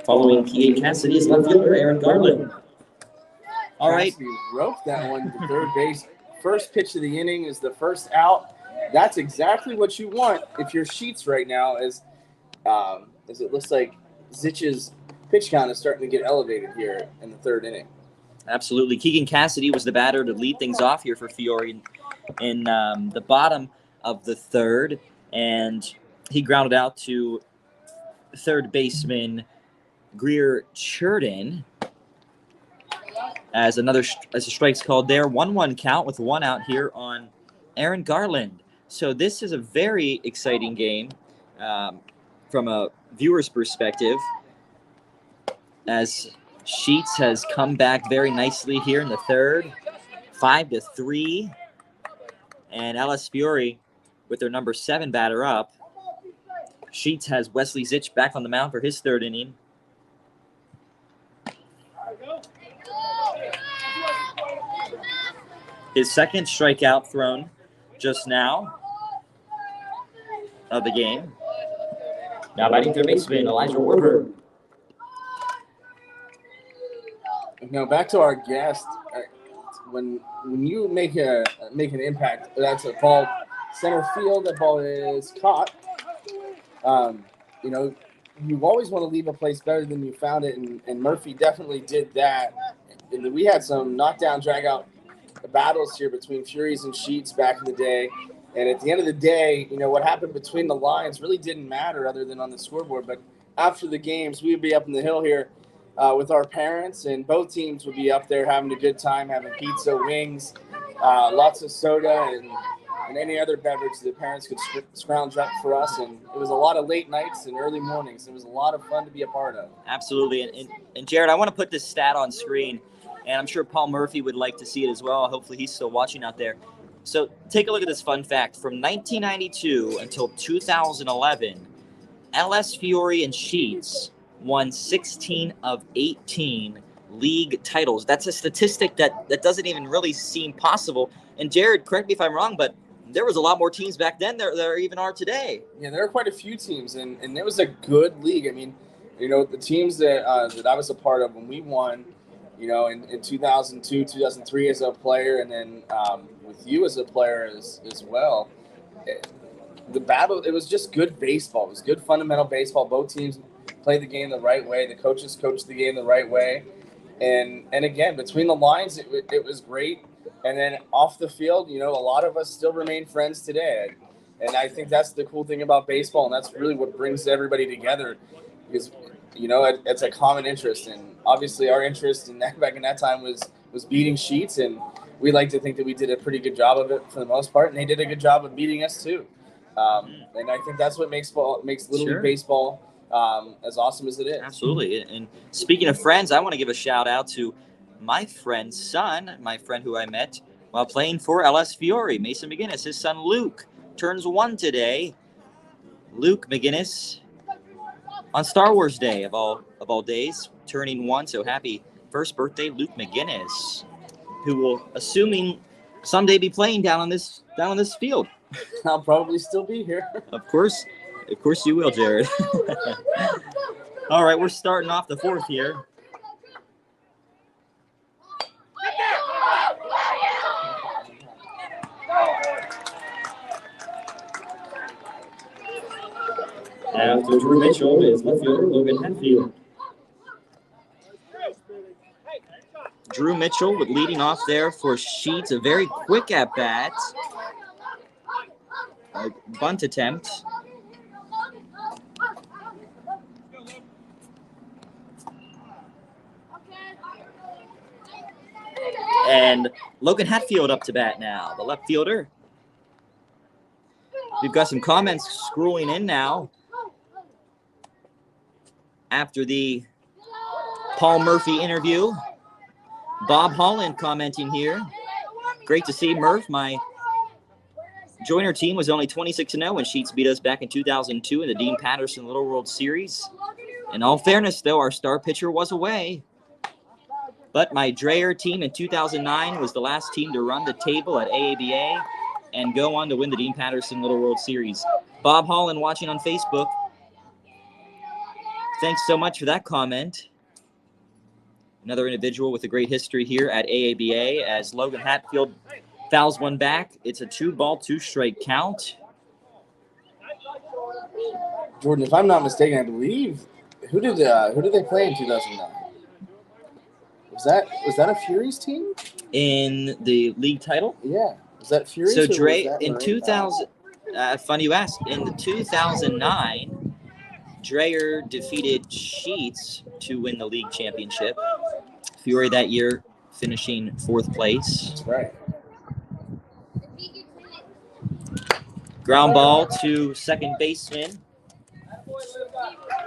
A: Following Keegan Cassidy is left fielder Aaron Garland.
B: All right.
C: Cassidy roped that one to third base. First pitch of the inning is the first out. That's exactly what you want if you're Sheetz right now, as it looks like Zitch's pitch count is starting to get elevated here in the third inning.
B: Absolutely. Keegan Cassidy was the batter to lead things off here for Fiore in the bottom of the third, and he grounded out to third baseman Greer Churden as a strike's called there. 1-1 count with one out here on Aaron Garland. So this is a very exciting game from a viewer's perspective, as Sheetz has come back very nicely here in the third, 5-3, and LS Fiore with their number 7 batter up. Sheetz has Wesley Zitch back on the mound for his third inning. His second strikeout thrown just now of the game.
A: Now batting third baseman Elijah Warburg.
C: Now back to our guest. When you make an impact, that's a ball center field. That ball is caught. You always want to leave a place better than you found it, and Murphy definitely did that. And we had some knockdown, drag-out battles here between Furies and Sheetz back in the day. And at the end of the day, what happened between the lines really didn't matter other than on the scoreboard. But after the games, we would be up in the hill here with our parents, and both teams would be up there having a good time, having pizza, wings, lots of soda, and any other beverage the parents could scrounge up for us. And it was a lot of late nights and early mornings. It was a lot of fun to be a part of.
B: Absolutely. And Jared, I want to put this stat on screen, and I'm sure Paul Murphy would like to see it as well. Hopefully he's still watching out there. So take a look at this fun fact. From 1992 until 2011, LS Fiore and Sheetz won 16 of 18 league titles. That's a statistic that doesn't even really seem possible. And Jared, correct me if I'm wrong, but there was a lot more teams back then there even are today.
C: Yeah, there are quite a few teams, and it was a good league. I mean, the teams that I was a part of when we won, in 2002, 2003 as a player, and then with you as a player as well. The battle, it was just good baseball. It was good fundamental baseball. Both teams played the game the right way. The coaches coached the game the right way. And again, between the lines, it was great. And then off the field, a lot of us still remain friends today. And I think that's the cool thing about baseball, and that's really what brings everybody together, because it's a common interest. And obviously our interest back in that time was beating Sheetz, and we like to think that we did a pretty good job of it for the most part, and they did a good job of beating us too. And I think that's what makes Little League baseball as awesome as it is.
B: Absolutely. And speaking of friends, I want to give a shout out to my friend's son, my friend who I met while playing for LS Fiore, Mason McGinnis. His son Luke turns 1 today. Luke McGinnis on Star Wars Day of all days, turning 1. So happy first birthday, Luke McGinnis, who will, assuming someday, be playing down on this field.
C: I'll probably still be here.
B: Of course you will, Jared. All right, we're starting off the 4th here.
A: After Drew Mitchell is left fielder Logan Hatfield.
B: Drew Mitchell with leading off there for Sheetz. A very quick at bat. A bunt attempt. And Logan Hatfield up to bat now, the left fielder. We've got some comments scrolling in now after the Paul Murphy interview. Bob Holland commenting here. Great to see Murph. My Joiner team was only 26-0 when Sheetz beat us back in 2002 in the Dean Patterson Little World Series. In all fairness, though, our star pitcher was away. But my Dreyer team in 2009 was the last team to run the table at AABA and go on to win the Dean Patterson Little World Series. Bob Holland watching on Facebook. Thanks so much for that comment. Another individual with a great history here at AABA as Logan Hatfield fouls one back. It's a 2-ball, 2-strike count.
C: Jordan, if I'm not mistaken, I believe who did they play in 2009? Was that a Furies team?
B: In the league title?
C: Yeah. Was that Furies?
B: So
C: or was
B: Dre,
C: that
B: in
C: Marine?
B: 2000, funny you ask, in the 2009, Dreyer defeated Sheetz to win the league championship. Fiore that year finishing 4th place.
C: That's right.
B: Ground ball to second baseman.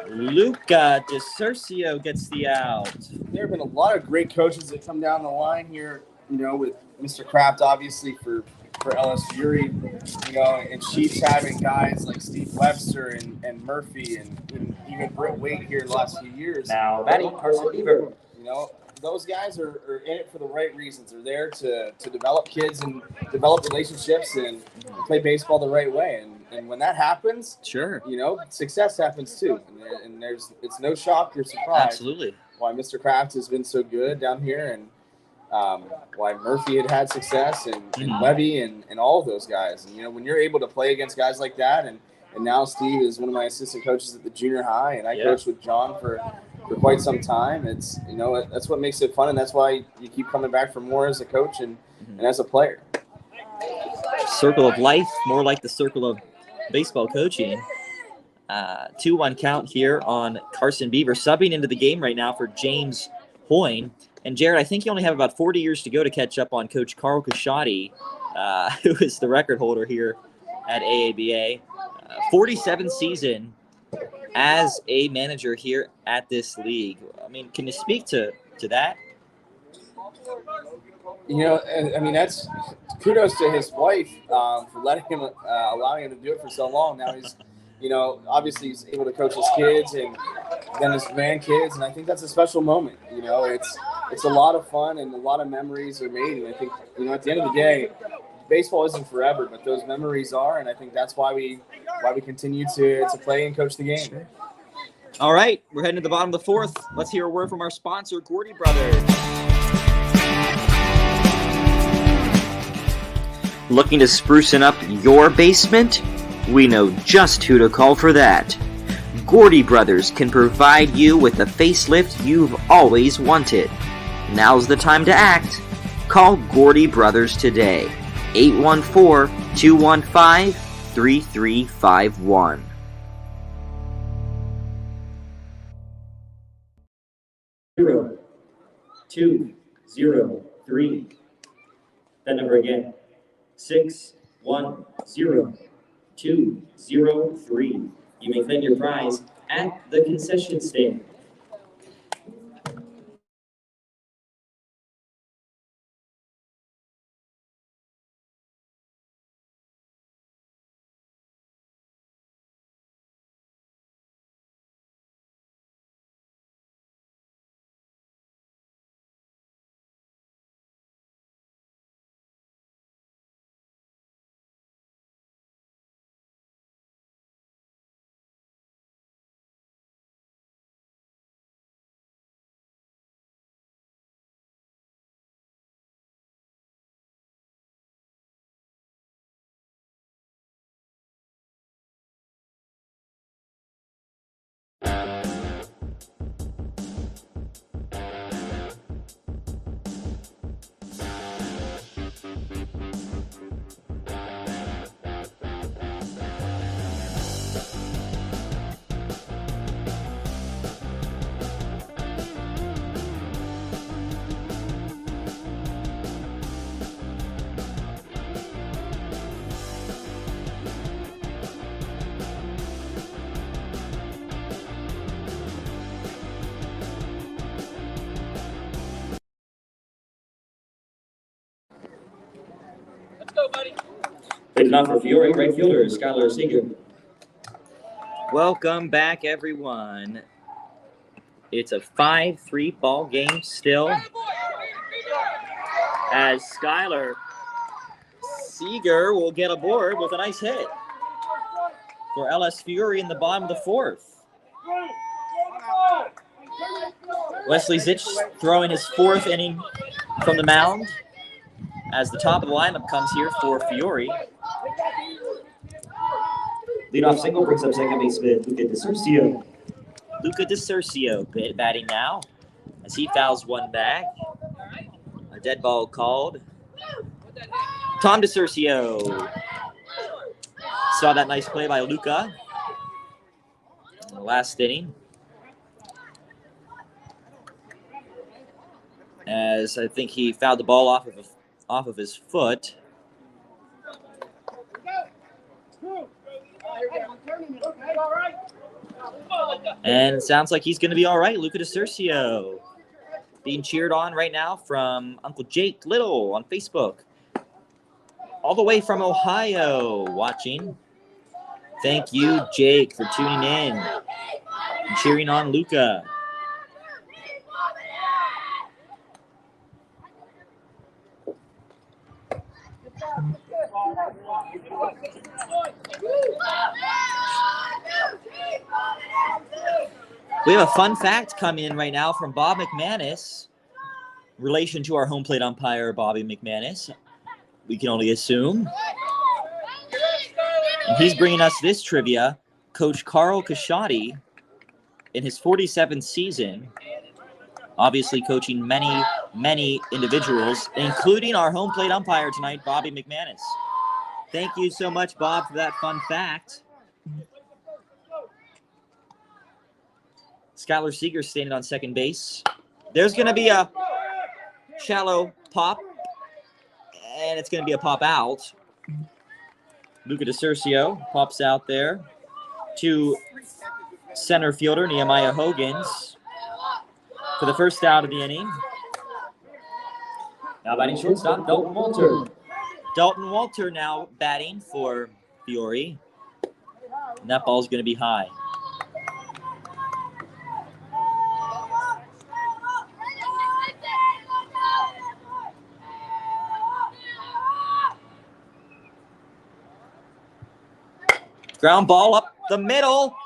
B: Luca DeCercio gets the out.
C: There have been a lot of great coaches that come down the line here, with Mr. Kraft, obviously, for LS Fury, and Sheetz having guys like Steve Webster and Murphy and even Britt Waite here the last few years.
A: Now batting Carson Beaver.
C: Those guys are in it for the right reasons. They're there to develop kids and develop relationships and play baseball the right way. And when that happens,
B: Sure.
C: Success happens too. And it's no shock or surprise.
B: Absolutely.
C: Why Mr. Kraft has been so good down here, and why Murphy had success, and Webby and all of those guys. And when you're able to play against guys like that, and now Steve is one of my assistant coaches at the junior high, and I coached with John for quite some time. It's that's what makes it fun, and that's why you keep coming back for more as a coach and as a player.
B: Circle of life, more like the circle of baseball coaching. 2-1 count here on Carson Beaver, subbing into the game right now for James Hoyne. And Jared, I think you only have about 40 years to go to catch up on Coach Carl Casciati, who is the record holder here at AABA. 47 season as a manager here at this league. I mean, can you speak to that?
C: That's kudos to his wife for letting him, allowing him to do it for so long. Now he's, obviously he's able to coach his kids and then his grandkids, and I think that's a special moment. It's a lot of fun and a lot of memories are made, and I think, at the end of the day, baseball isn't forever, but those memories are, and I think that's why we continue to play and coach the game.
B: All right, we're heading to the bottom of the 4th. Let's hear a word from our sponsor, Gority Brothers.
F: Looking to sprucing up your basement? We know just who to call for that. Gority Brothers can provide you with the facelift you've always wanted. Now's the time to act. Call Gority Brothers today. 814-215-3351.
A: Zero, 2, 0, 3. That number again. 6, 1, 0, 2, 0, 3. You may claim your prize at the concession stand. Leading off for Fiore, right fielder, Skylar Seeger.
B: Welcome back, everyone. It's a 5-3 ball game still, as Skylar Seeger will get aboard with a nice hit for LS Fury in the bottom of the 4th. Wesley Zitch throwing his 4th inning from the mound as the top of the lineup comes here for Fiore.
A: Leadoff single brings up second baseman Luca DeCercio.
B: Luca DeCercio batting now as he fouls one back. A dead ball called. Tom DeCercio. Saw that nice play by Luca in the last inning. As I think he fouled the ball off of his foot. And it sounds like he's going to be all right. Luca DeCercio being cheered on right now from Uncle Jake Little on Facebook. All the way from Ohio watching. Thank you, Jake, for tuning in and cheering on Luca. We have a fun fact coming in right now from Bob McManus in relation to our home plate umpire, Bobby McManus. We can only assume. And he's bringing us this trivia. Coach Carl Casciati, in his 47th season, obviously coaching many, many individuals, including our home plate umpire tonight, Bobby McManus. Thank you so much, Bob, for that fun fact. Skylar Seager standing on second base. There's going to be a shallow pop, and it's going to be a pop out. Luca DeCercio pops out there to center fielder Nehemiah Hogans for the first out of the inning.
A: Now batting shortstop, Dalton Walter.
B: Dalton Walter now batting for Fiore. And that ball's going to be high. Ground ball up the middle.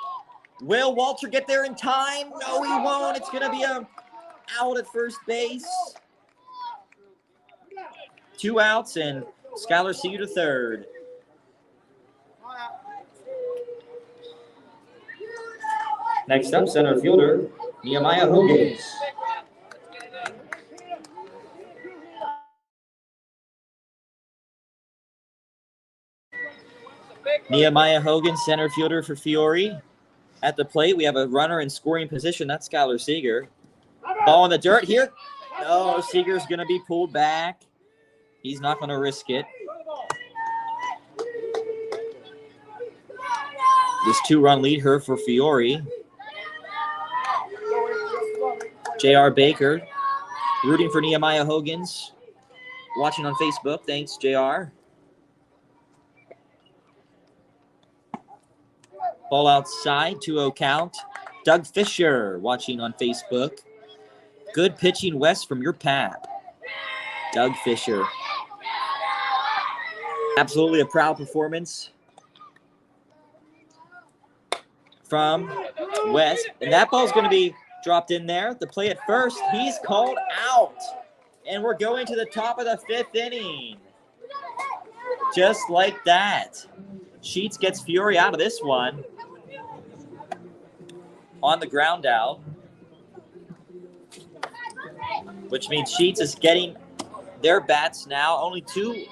B: Will Walter get there in time? No, he won't. It's going to be a out at first base. 2 outs and Skylar Seager to third.
A: Next up, center fielder Nehemiah Hogans.
B: Nehemiah Hogan, center fielder for Fiore. At the plate, we have a runner in scoring position. That's Skylar Seager. Ball in the dirt here. No, Seager's going to be pulled back. He's not going to risk it. This 2-run lead here for Fiore. J.R. Baker rooting for Nehemiah Hogans. Watching on Facebook. Thanks, J.R. Ball outside, 2-0 count. Doug Fisher watching on Facebook. Good pitching west from your pap. Doug Fisher. Absolutely a proud performance from West. And that ball's going to be dropped in there. The play at first, he's called out. And we're going to the top of the 5th inning. Just like that. Sheetz gets Fiore out of this one. On the ground out. Which means Sheetz is getting their bats now. Only 2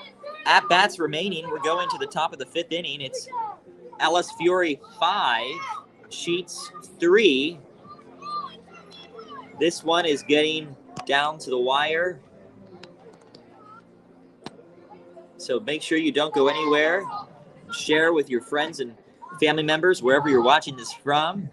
B: at-bats remaining. We're going to the top of the 5th inning. It's Alice Fiore 5, Sheetz 3. This one is getting down to the wire. So make sure you don't go anywhere. Share with your friends and family members wherever you're watching this from.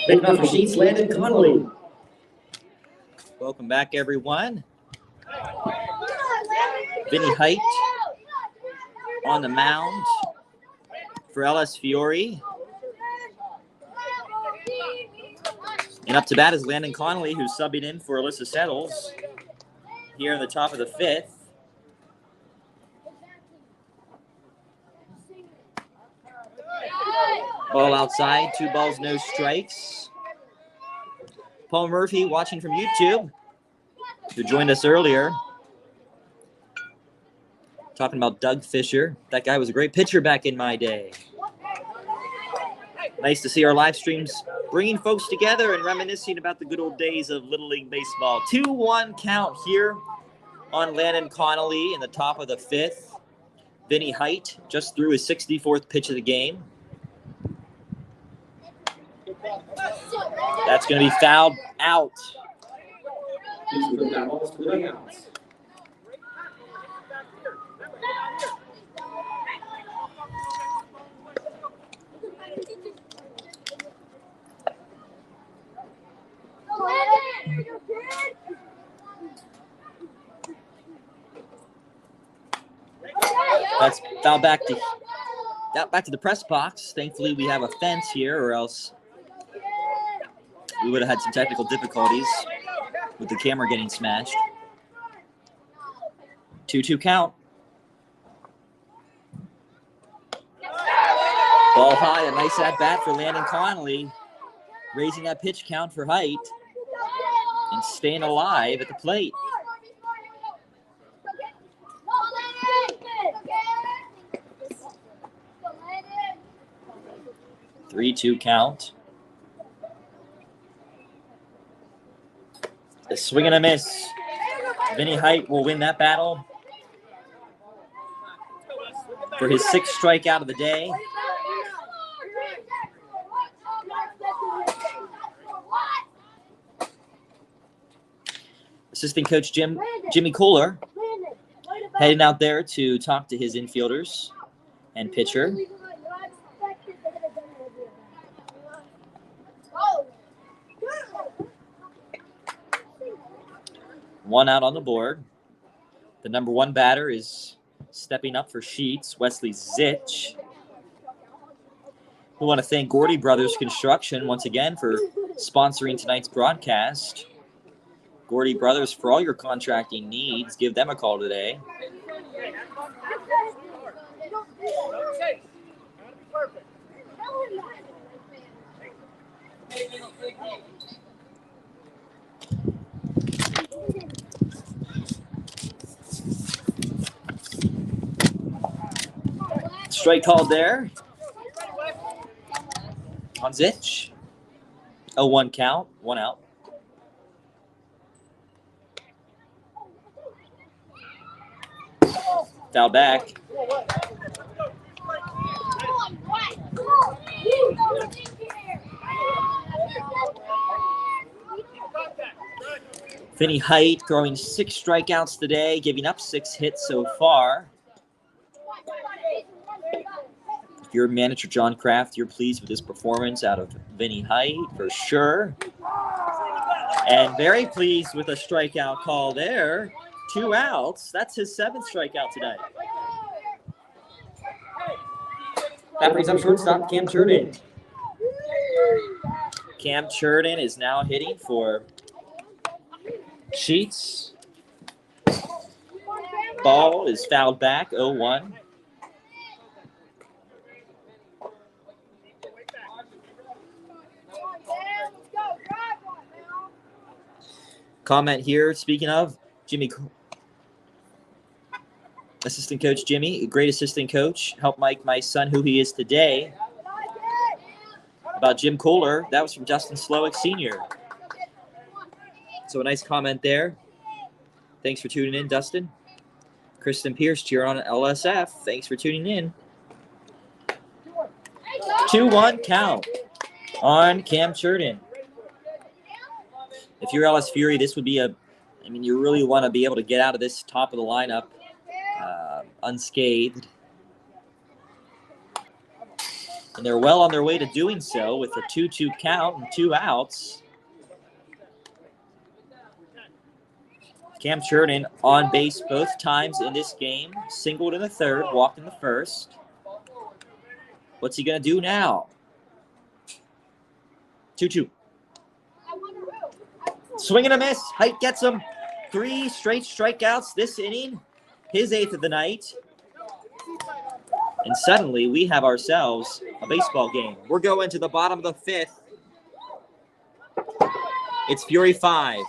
A: Leading off for Sheetz, Landon Connolly.
B: Welcome back, everyone. Vinny Height on the mound for LS Fiore. And up to bat is Landon Connolly, who's subbing in for Alyssa Settles here in the top of the 5th. Ball outside, 2 balls, no strikes. Paul Murphy watching from YouTube, who joined us earlier, talking about Doug Fisher. That guy was a great pitcher back in my day. Nice to see our live streams bringing folks together and reminiscing about the good old days of Little League Baseball. 2-1 count here on Landon Connolly in the top of the 5th. Vinny Height just threw his 64th pitch of the game. That's going to be fouled out. That's fouled back to the press box. Thankfully, we have a fence here, or else we would have had some technical difficulties with the camera getting smashed. 2-2 count. Ball high, a nice at-bat for Landon Connolly, raising that pitch count for Height and staying alive at the plate. 3-2 count. A swing and a miss. Vinny Height will win that battle for his 6th strikeout of the day. Assistant coach Jimmy Kohler heading out there to talk to his infielders and pitcher. One out on the board. The number 1 batter is stepping up for Sheetz, Wesley Zitch. We want to thank Gority Brothers Construction once again for sponsoring tonight's broadcast. Gority Brothers, for all your contracting needs, give them a call today. Strike called there on Zitch. 0-1 count, 1 out. Foul back. Vinny Height throwing 6 strikeouts today, giving up 6 hits so far. If you're manager John Kraft, you're pleased with this performance out of Vinny Height for sure. And very pleased with a strikeout call there. 2 outs. That's his 7th strikeout today.
A: That brings up shortstop Cam Churden.
B: Cam Churden is now hitting for Sheetz. Ball is fouled back, 0-1. Comment here, speaking of, assistant coach Jimmy, a great assistant coach, helped make my son who he is today. About Jim Kohler, that was from Dustin Slowick Sr. So a nice comment there. Thanks for tuning in, Dustin. Kristen Pierce, cheer on LSF. Thanks for tuning in. 2-1 count on Cam Churden. If you're LS Fury, this would be you really want to be able to get out of this top of the lineup unscathed. And they're well on their way to doing so with a 2-2 count and 2 outs. Cam Churden on base both times in this game. Singled in the third, walked in the first. What's he going to do now? 2-2. Swing and a miss. Height gets him. 3 straight strikeouts this inning. His 8th of the night. And suddenly we have ourselves a baseball game. We're going to the bottom of the 5th. It's Fiore 5,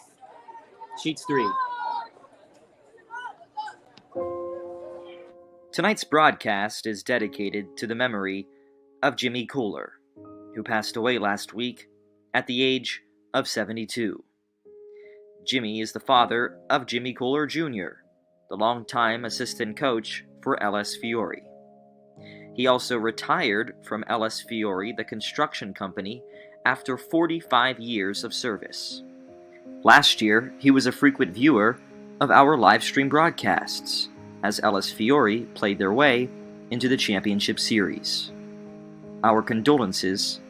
B: Sheetz 3.
F: Tonight's broadcast is dedicated to the memory of Jimmy Cooler, who passed away last week at the age of 72. Jimmy is the father of Jimmy Cooler Jr., the longtime assistant coach for LS Fiore. He also retired from LS Fiore, the construction company, after 45 years of service. Last year, he was a frequent viewer of our live stream broadcasts, as LS Fiore played their way into the championship series. Our condolences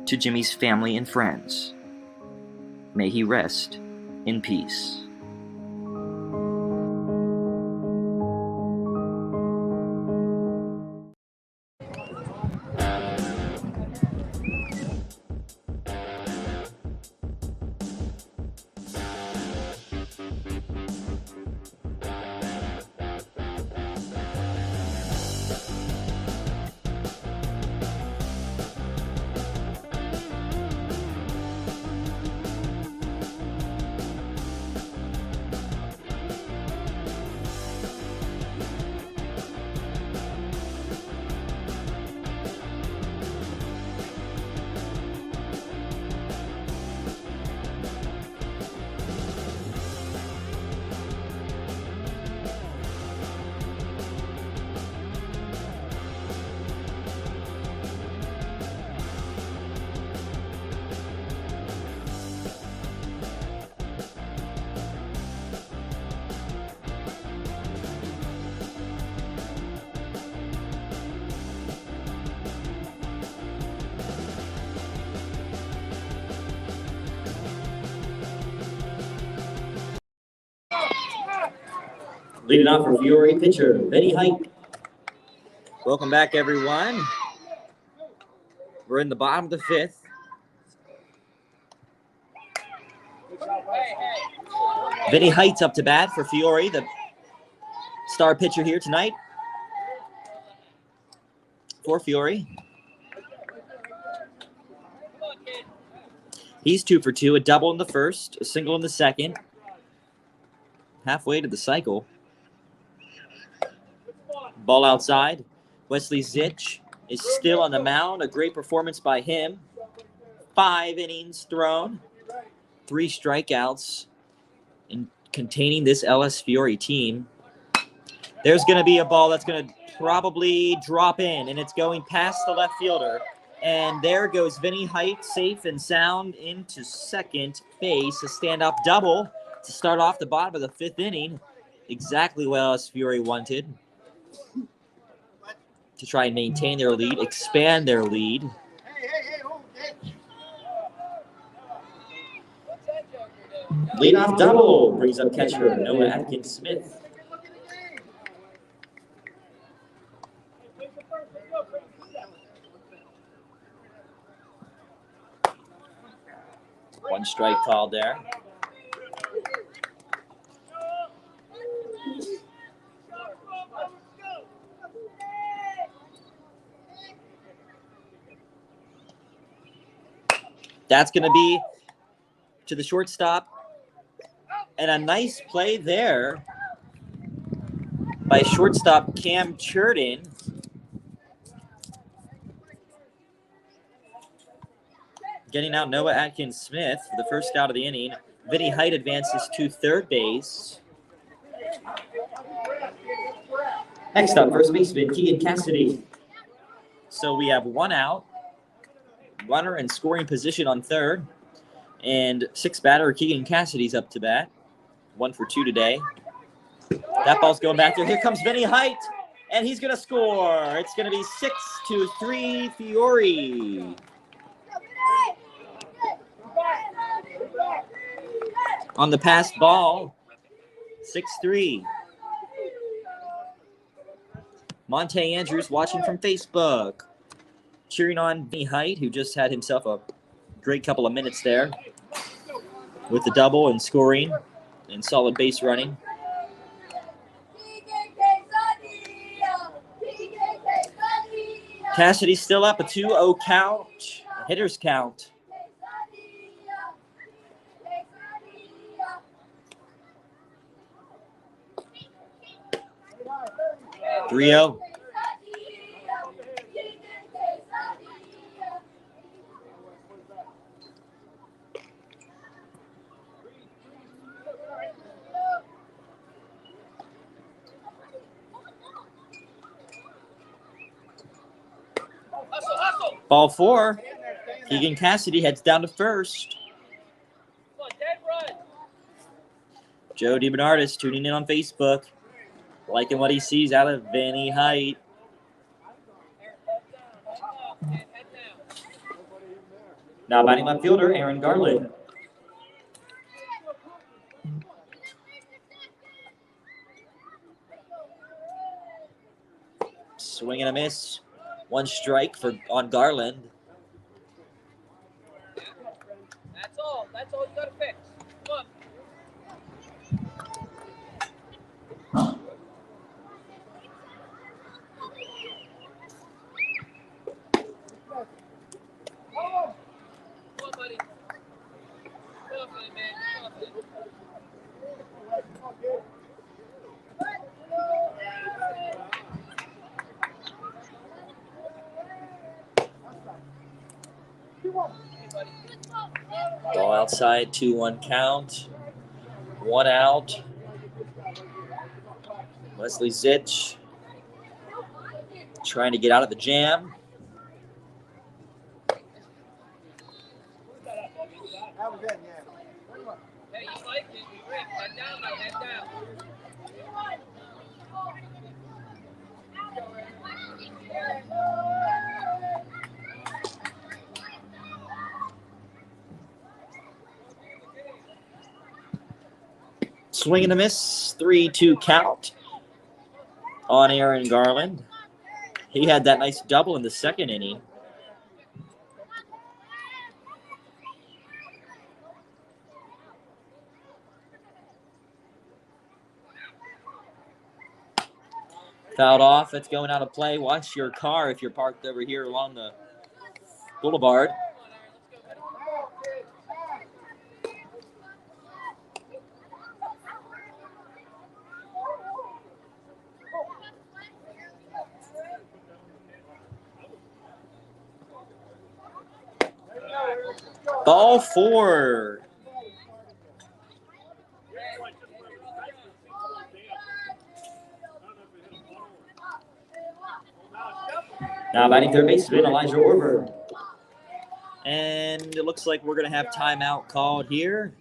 F: to Jimmy's family and friends. May he rest in peace.
A: Leading off for Fiore pitcher, Benny Height.
B: Welcome back, everyone. We're in the bottom of the 5th. Benny Height's up to bat for Fiore, the star pitcher here tonight for Fiore. He's 2 for 2, a double in the first, a single in the second. Halfway to the cycle. Ball outside. Wesley Zitch is still on the mound. A great performance by him. 5 innings thrown. 3 strikeouts in containing this LS Fiore team. There's going to be a ball that's going to probably drop in, and it's going past the left fielder. And there goes Vinny Height, safe and sound into second base. A standout double to start off the bottom of the 5th inning. Exactly what LS Fiore wanted. To try and maintain their lead, expand their lead.
A: Leadoff double brings up catcher Noah Atkins-Smith.
B: One strike called there. That's going to be to the shortstop. And a nice play there by shortstop Cam Churden. Getting out Noah Atkins-Smith for the first out of the inning. Vinny Height advances to third base.
A: Next up, first baseman Keegan Cassidy.
B: So we have 1 out. Runner in scoring position on third. And 6th batter Keegan Cassidy's up to bat. 1 for 2 today. That ball's going back there. Here comes Vinny Height. And he's going to score. It's going to be 6-3 Fiore. On the passed ball, 6-3. Monte Andrews watching from Facebook. Cheering on Vinny Height, who just had himself a great couple of minutes there with the double and scoring and solid base running. Cassidy's still up, a 2-0 count, a hitter's count. Three-0. Ball 4. Keegan Cassidy heads down to first. Joe DiBernardis tuning in on Facebook, liking what he sees out of Vinny Height.
A: Now batting left fielder, Aaron Garland.
B: Swing and a miss. One strike on Garland.
D: That's all you gotta fix. Come on. Come on, buddy. Confident, man. Confident.
B: Ball outside, 2-1 count. 1 out. Wesley Zitch trying to get out of the jam.
D: Hey, you like it? Great. Head down now. Head down.
B: Swing and a miss. 3-2 count on Aaron Garland. He had that nice double in the second inning. Fouled off. It's going out of play. Watch your car if you're parked over here along the boulevard. Ball 4.
A: Now batting third baseman, Elijah Orber.
B: And it looks like we're going to have timeout called here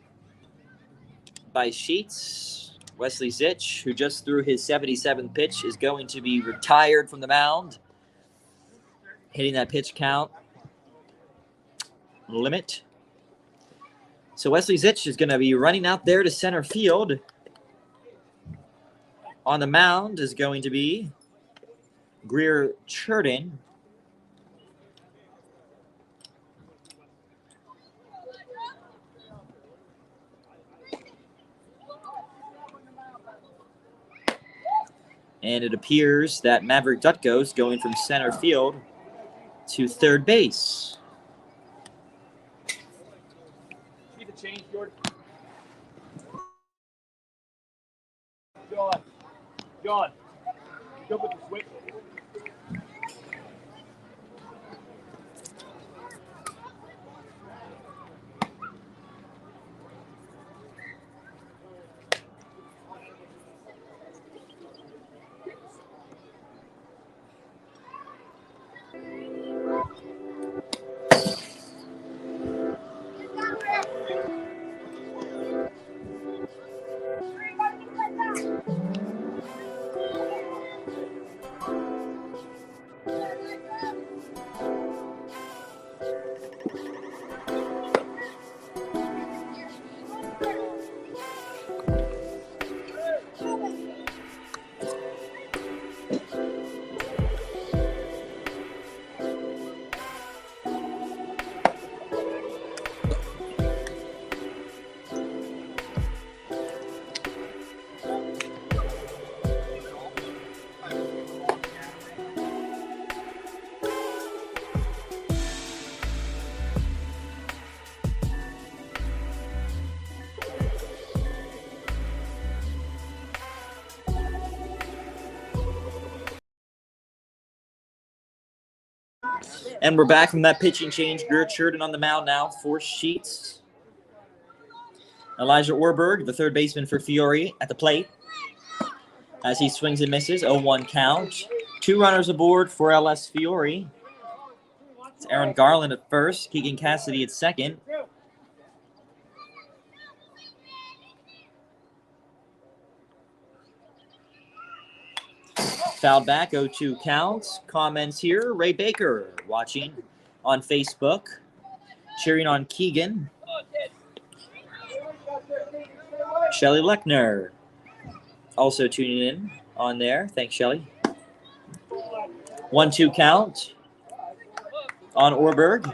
B: by Sheetz. Wesley Zitch, who just threw his 77th pitch, is going to be retired from the mound, hitting that pitch count limit. So Wesley Zitch is going to be running out there to center field. On the mound is going to be Greer Churden. And it appears that Maverick Dutko is going from center field to third base.
D: See the change, Jordan? John, jump with the switch.
B: And we're back from that pitching change. Greer Churden on the mound now for Sheetz. Elijah Orberg, the third baseman for Fiore, at the plate. As he swings and misses, 0-1 count. 2 runners aboard for LS Fiore. It's Aaron Garland at first, Keegan Cassidy at second. Fouled back, 0-2 counts. Comments here, Ray Baker watching on Facebook, cheering on Keegan. Shelly Lechner also tuning in on there. Thanks, Shelly. 1-2 count on Orberg.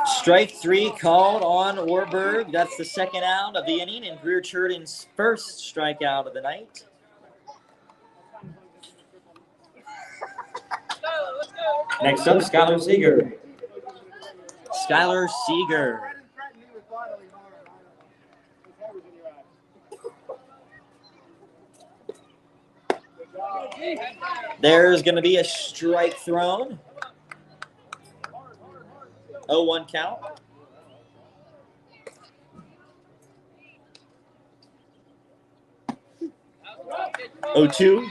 B: Strike 3 called on Orberg. That's the second out of the inning and Greer Churden's first strikeout of the night.
A: Next up, Skylar Seager.
B: Skylar Seager. There's going to be a strike thrown. 0-1 count. Oh, 2.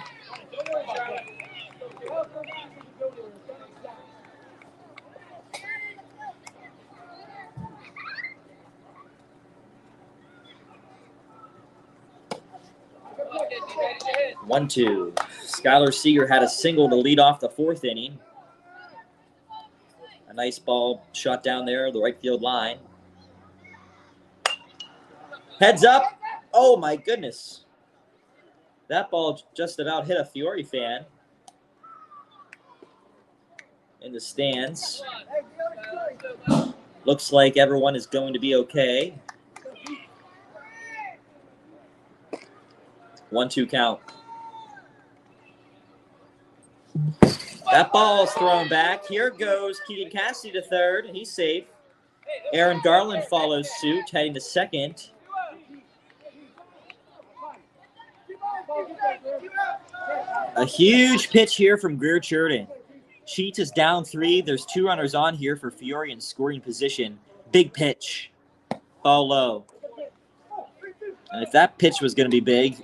B: One, 2. Skylar Seager had a single to lead off the 4th inning. A nice ball shot down there, the right field line. Heads up. Oh, my goodness. That ball just about hit a Fiore fan in the stands. Looks like everyone is going to be okay. 1-2 count. That ball is thrown back. Here goes Keegan Cassidy to third. He's safe. Aaron Garland follows suit, heading to second. A huge pitch here from Greer Churden. Sheetz is down 3. There's 2 runners on here for Fiore in scoring position. Big pitch. Ball low. And if that pitch was going to be big,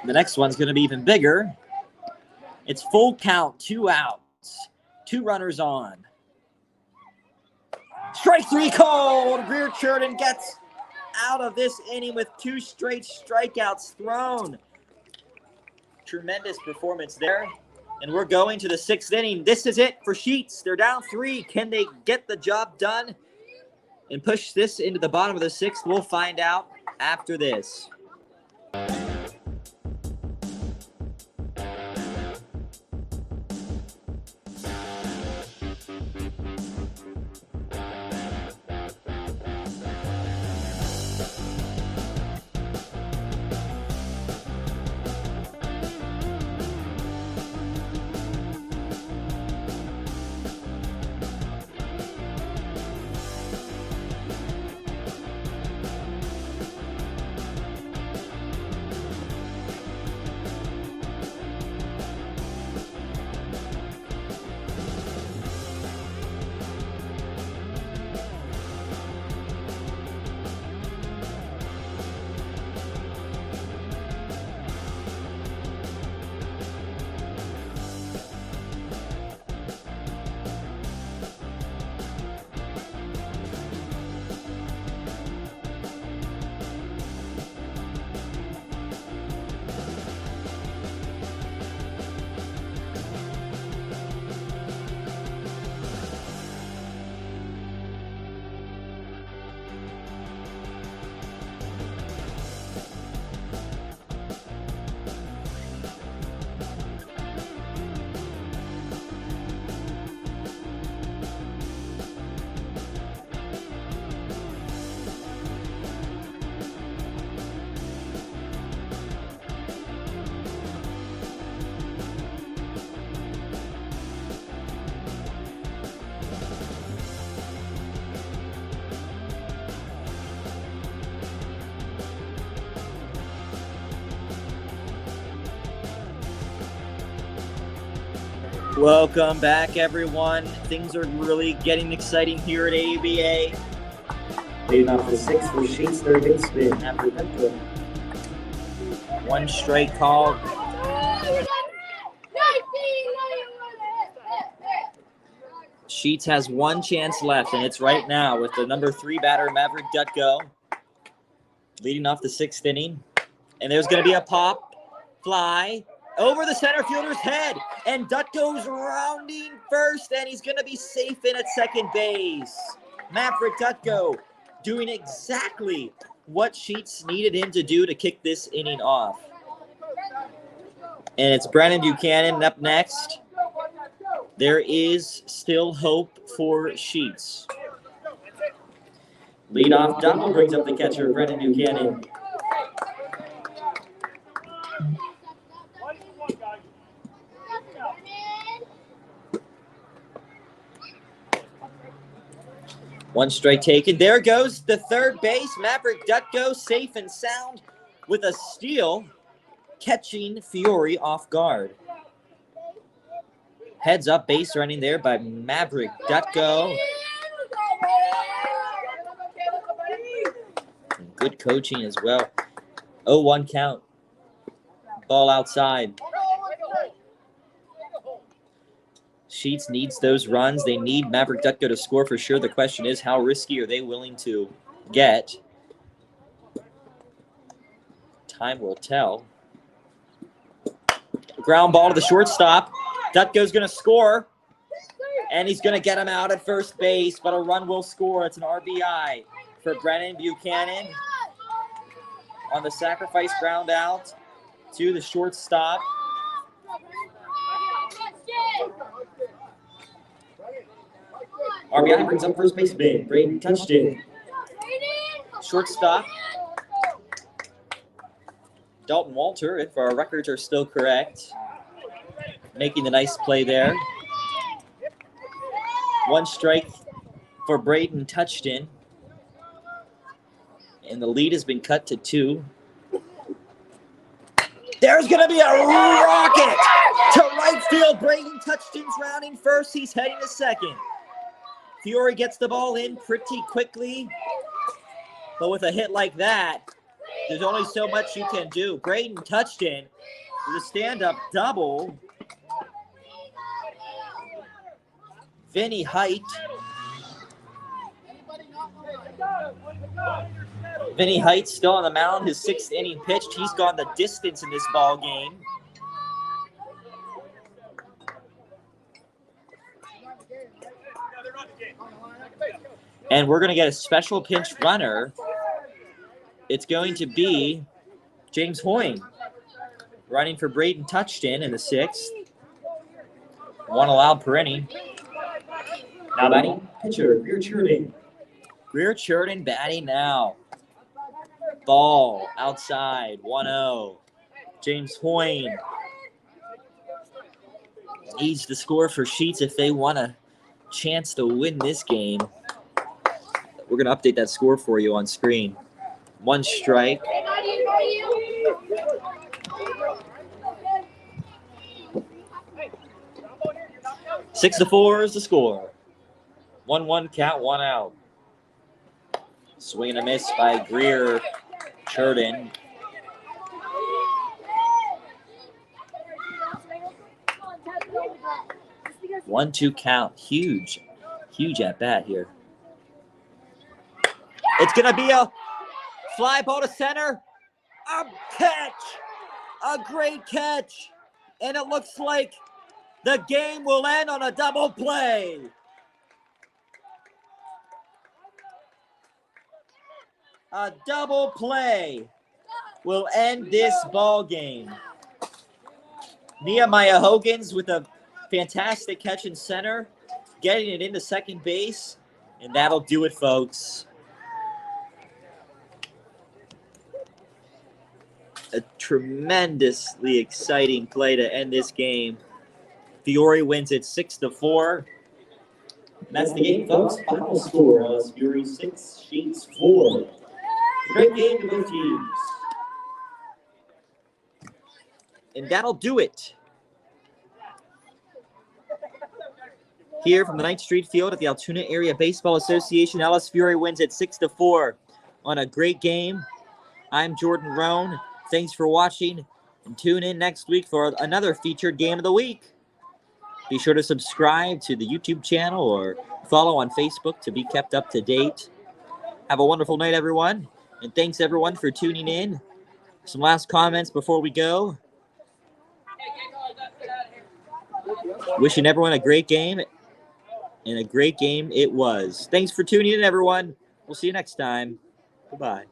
B: the next one's going to be even bigger. It's full count, 2 outs, 2 runners on. Strike 3 called. Greer Churden gets out of this inning with 2 straight strikeouts thrown. Tremendous performance there. And we're going to the 6th inning. This is it for Sheetz. They're down 3. Can they get the job done and push this into the bottom of the 6th? We'll find out after this. Welcome back, everyone. Things are really getting exciting here at ABA.
A: Leading off the 6th for Sheetz, third baseman, Maverick Gutko.
B: One strike called. Sheetz has one chance left, and it's right now with the number 3 batter, Maverick Gutko, leading off the 6th inning. And there's going to be a pop fly over the center fielder's head, and Dutko's rounding first, and he's going to be safe in at second base. Maverick Gutko doing exactly what Sheetz needed him to do to kick this inning off. And it's Brandon Buchanan up next. There is still hope for Sheetz.
A: Leadoff double brings up the catcher, Brandon Buchanan.
B: One strike taken. There goes the third base. Maverick Gutko safe and sound with a steal, catching Fiore off guard. Heads up base running there by Maverick Gutko. And good coaching as well. 0-1 count. Ball outside. Sheetz needs those runs. They need Maverick Gutko to score for sure. The question is, how risky are they willing to get? Time will tell. Ground ball to the shortstop. Dutko's going to score, and he's going to get him out at first base, but a run will score. It's an RBI for Brennan Buchanan on the sacrifice ground out to the shortstop.
A: RBI brings up first baseman, Braden Touchdown.
B: Shortstop, Dalton Walter, if our records are still correct, making the nice play there. One strike for Braden Touchdown. And the lead has been cut to 2. There's going to be a rocket to right field. Braden Touchdown's rounding first. He's heading to second. Fiore gets the ball in pretty quickly. But with a hit like that, there's only so much you can do. Braden Touchdown with a stand-up double. Vinny Height. Vinny Height still on the mound. His 6th inning pitched. He's gone the distance in this ball game. And we're going to get a special pinch runner. It's going to be James Hoying running for Braden Touchdown in the 6th. 1 allowed per inning.
A: Now batting, pitcher, Greer Churden.
B: Greer Churden batting now. Ball outside, 1-0. James Hoying needs to score for Sheetz if they want a chance to win this game. We're going to update that score for you on screen. 1 strike. Six to 4 is the score. 1-1 count, 1 out. Swing and a miss by Greer Churden. One, 2 count. Huge at bat here. It's going to be a fly ball to center. A catch. A great catch. And it looks like the game will end on a double play. A double play will end this ball game. Nehemiah Hogan's with a fantastic catch in center, getting it into second base, and that'll do it, folks. A tremendously exciting play to end this game. Fiore wins it 6-4.
A: That's the game, folks. Final score was Fiore 6, Sheetz 4. Great game to both teams.
B: And that'll do it here from the 9th Street Field at the Altoona Area Baseball Association. LS Fiore wins at 6-4 on a great game. I'm Jordan Roan. Thanks for watching, and tune in next week for another featured game of the week. Be sure to subscribe to the YouTube channel or follow on Facebook to be kept up to date. Have a wonderful night, everyone, and thanks everyone for tuning in. Some last comments before we go. Wishing everyone a great game, and a great game it was. Thanks for tuning in, everyone. We'll see you next time. Goodbye.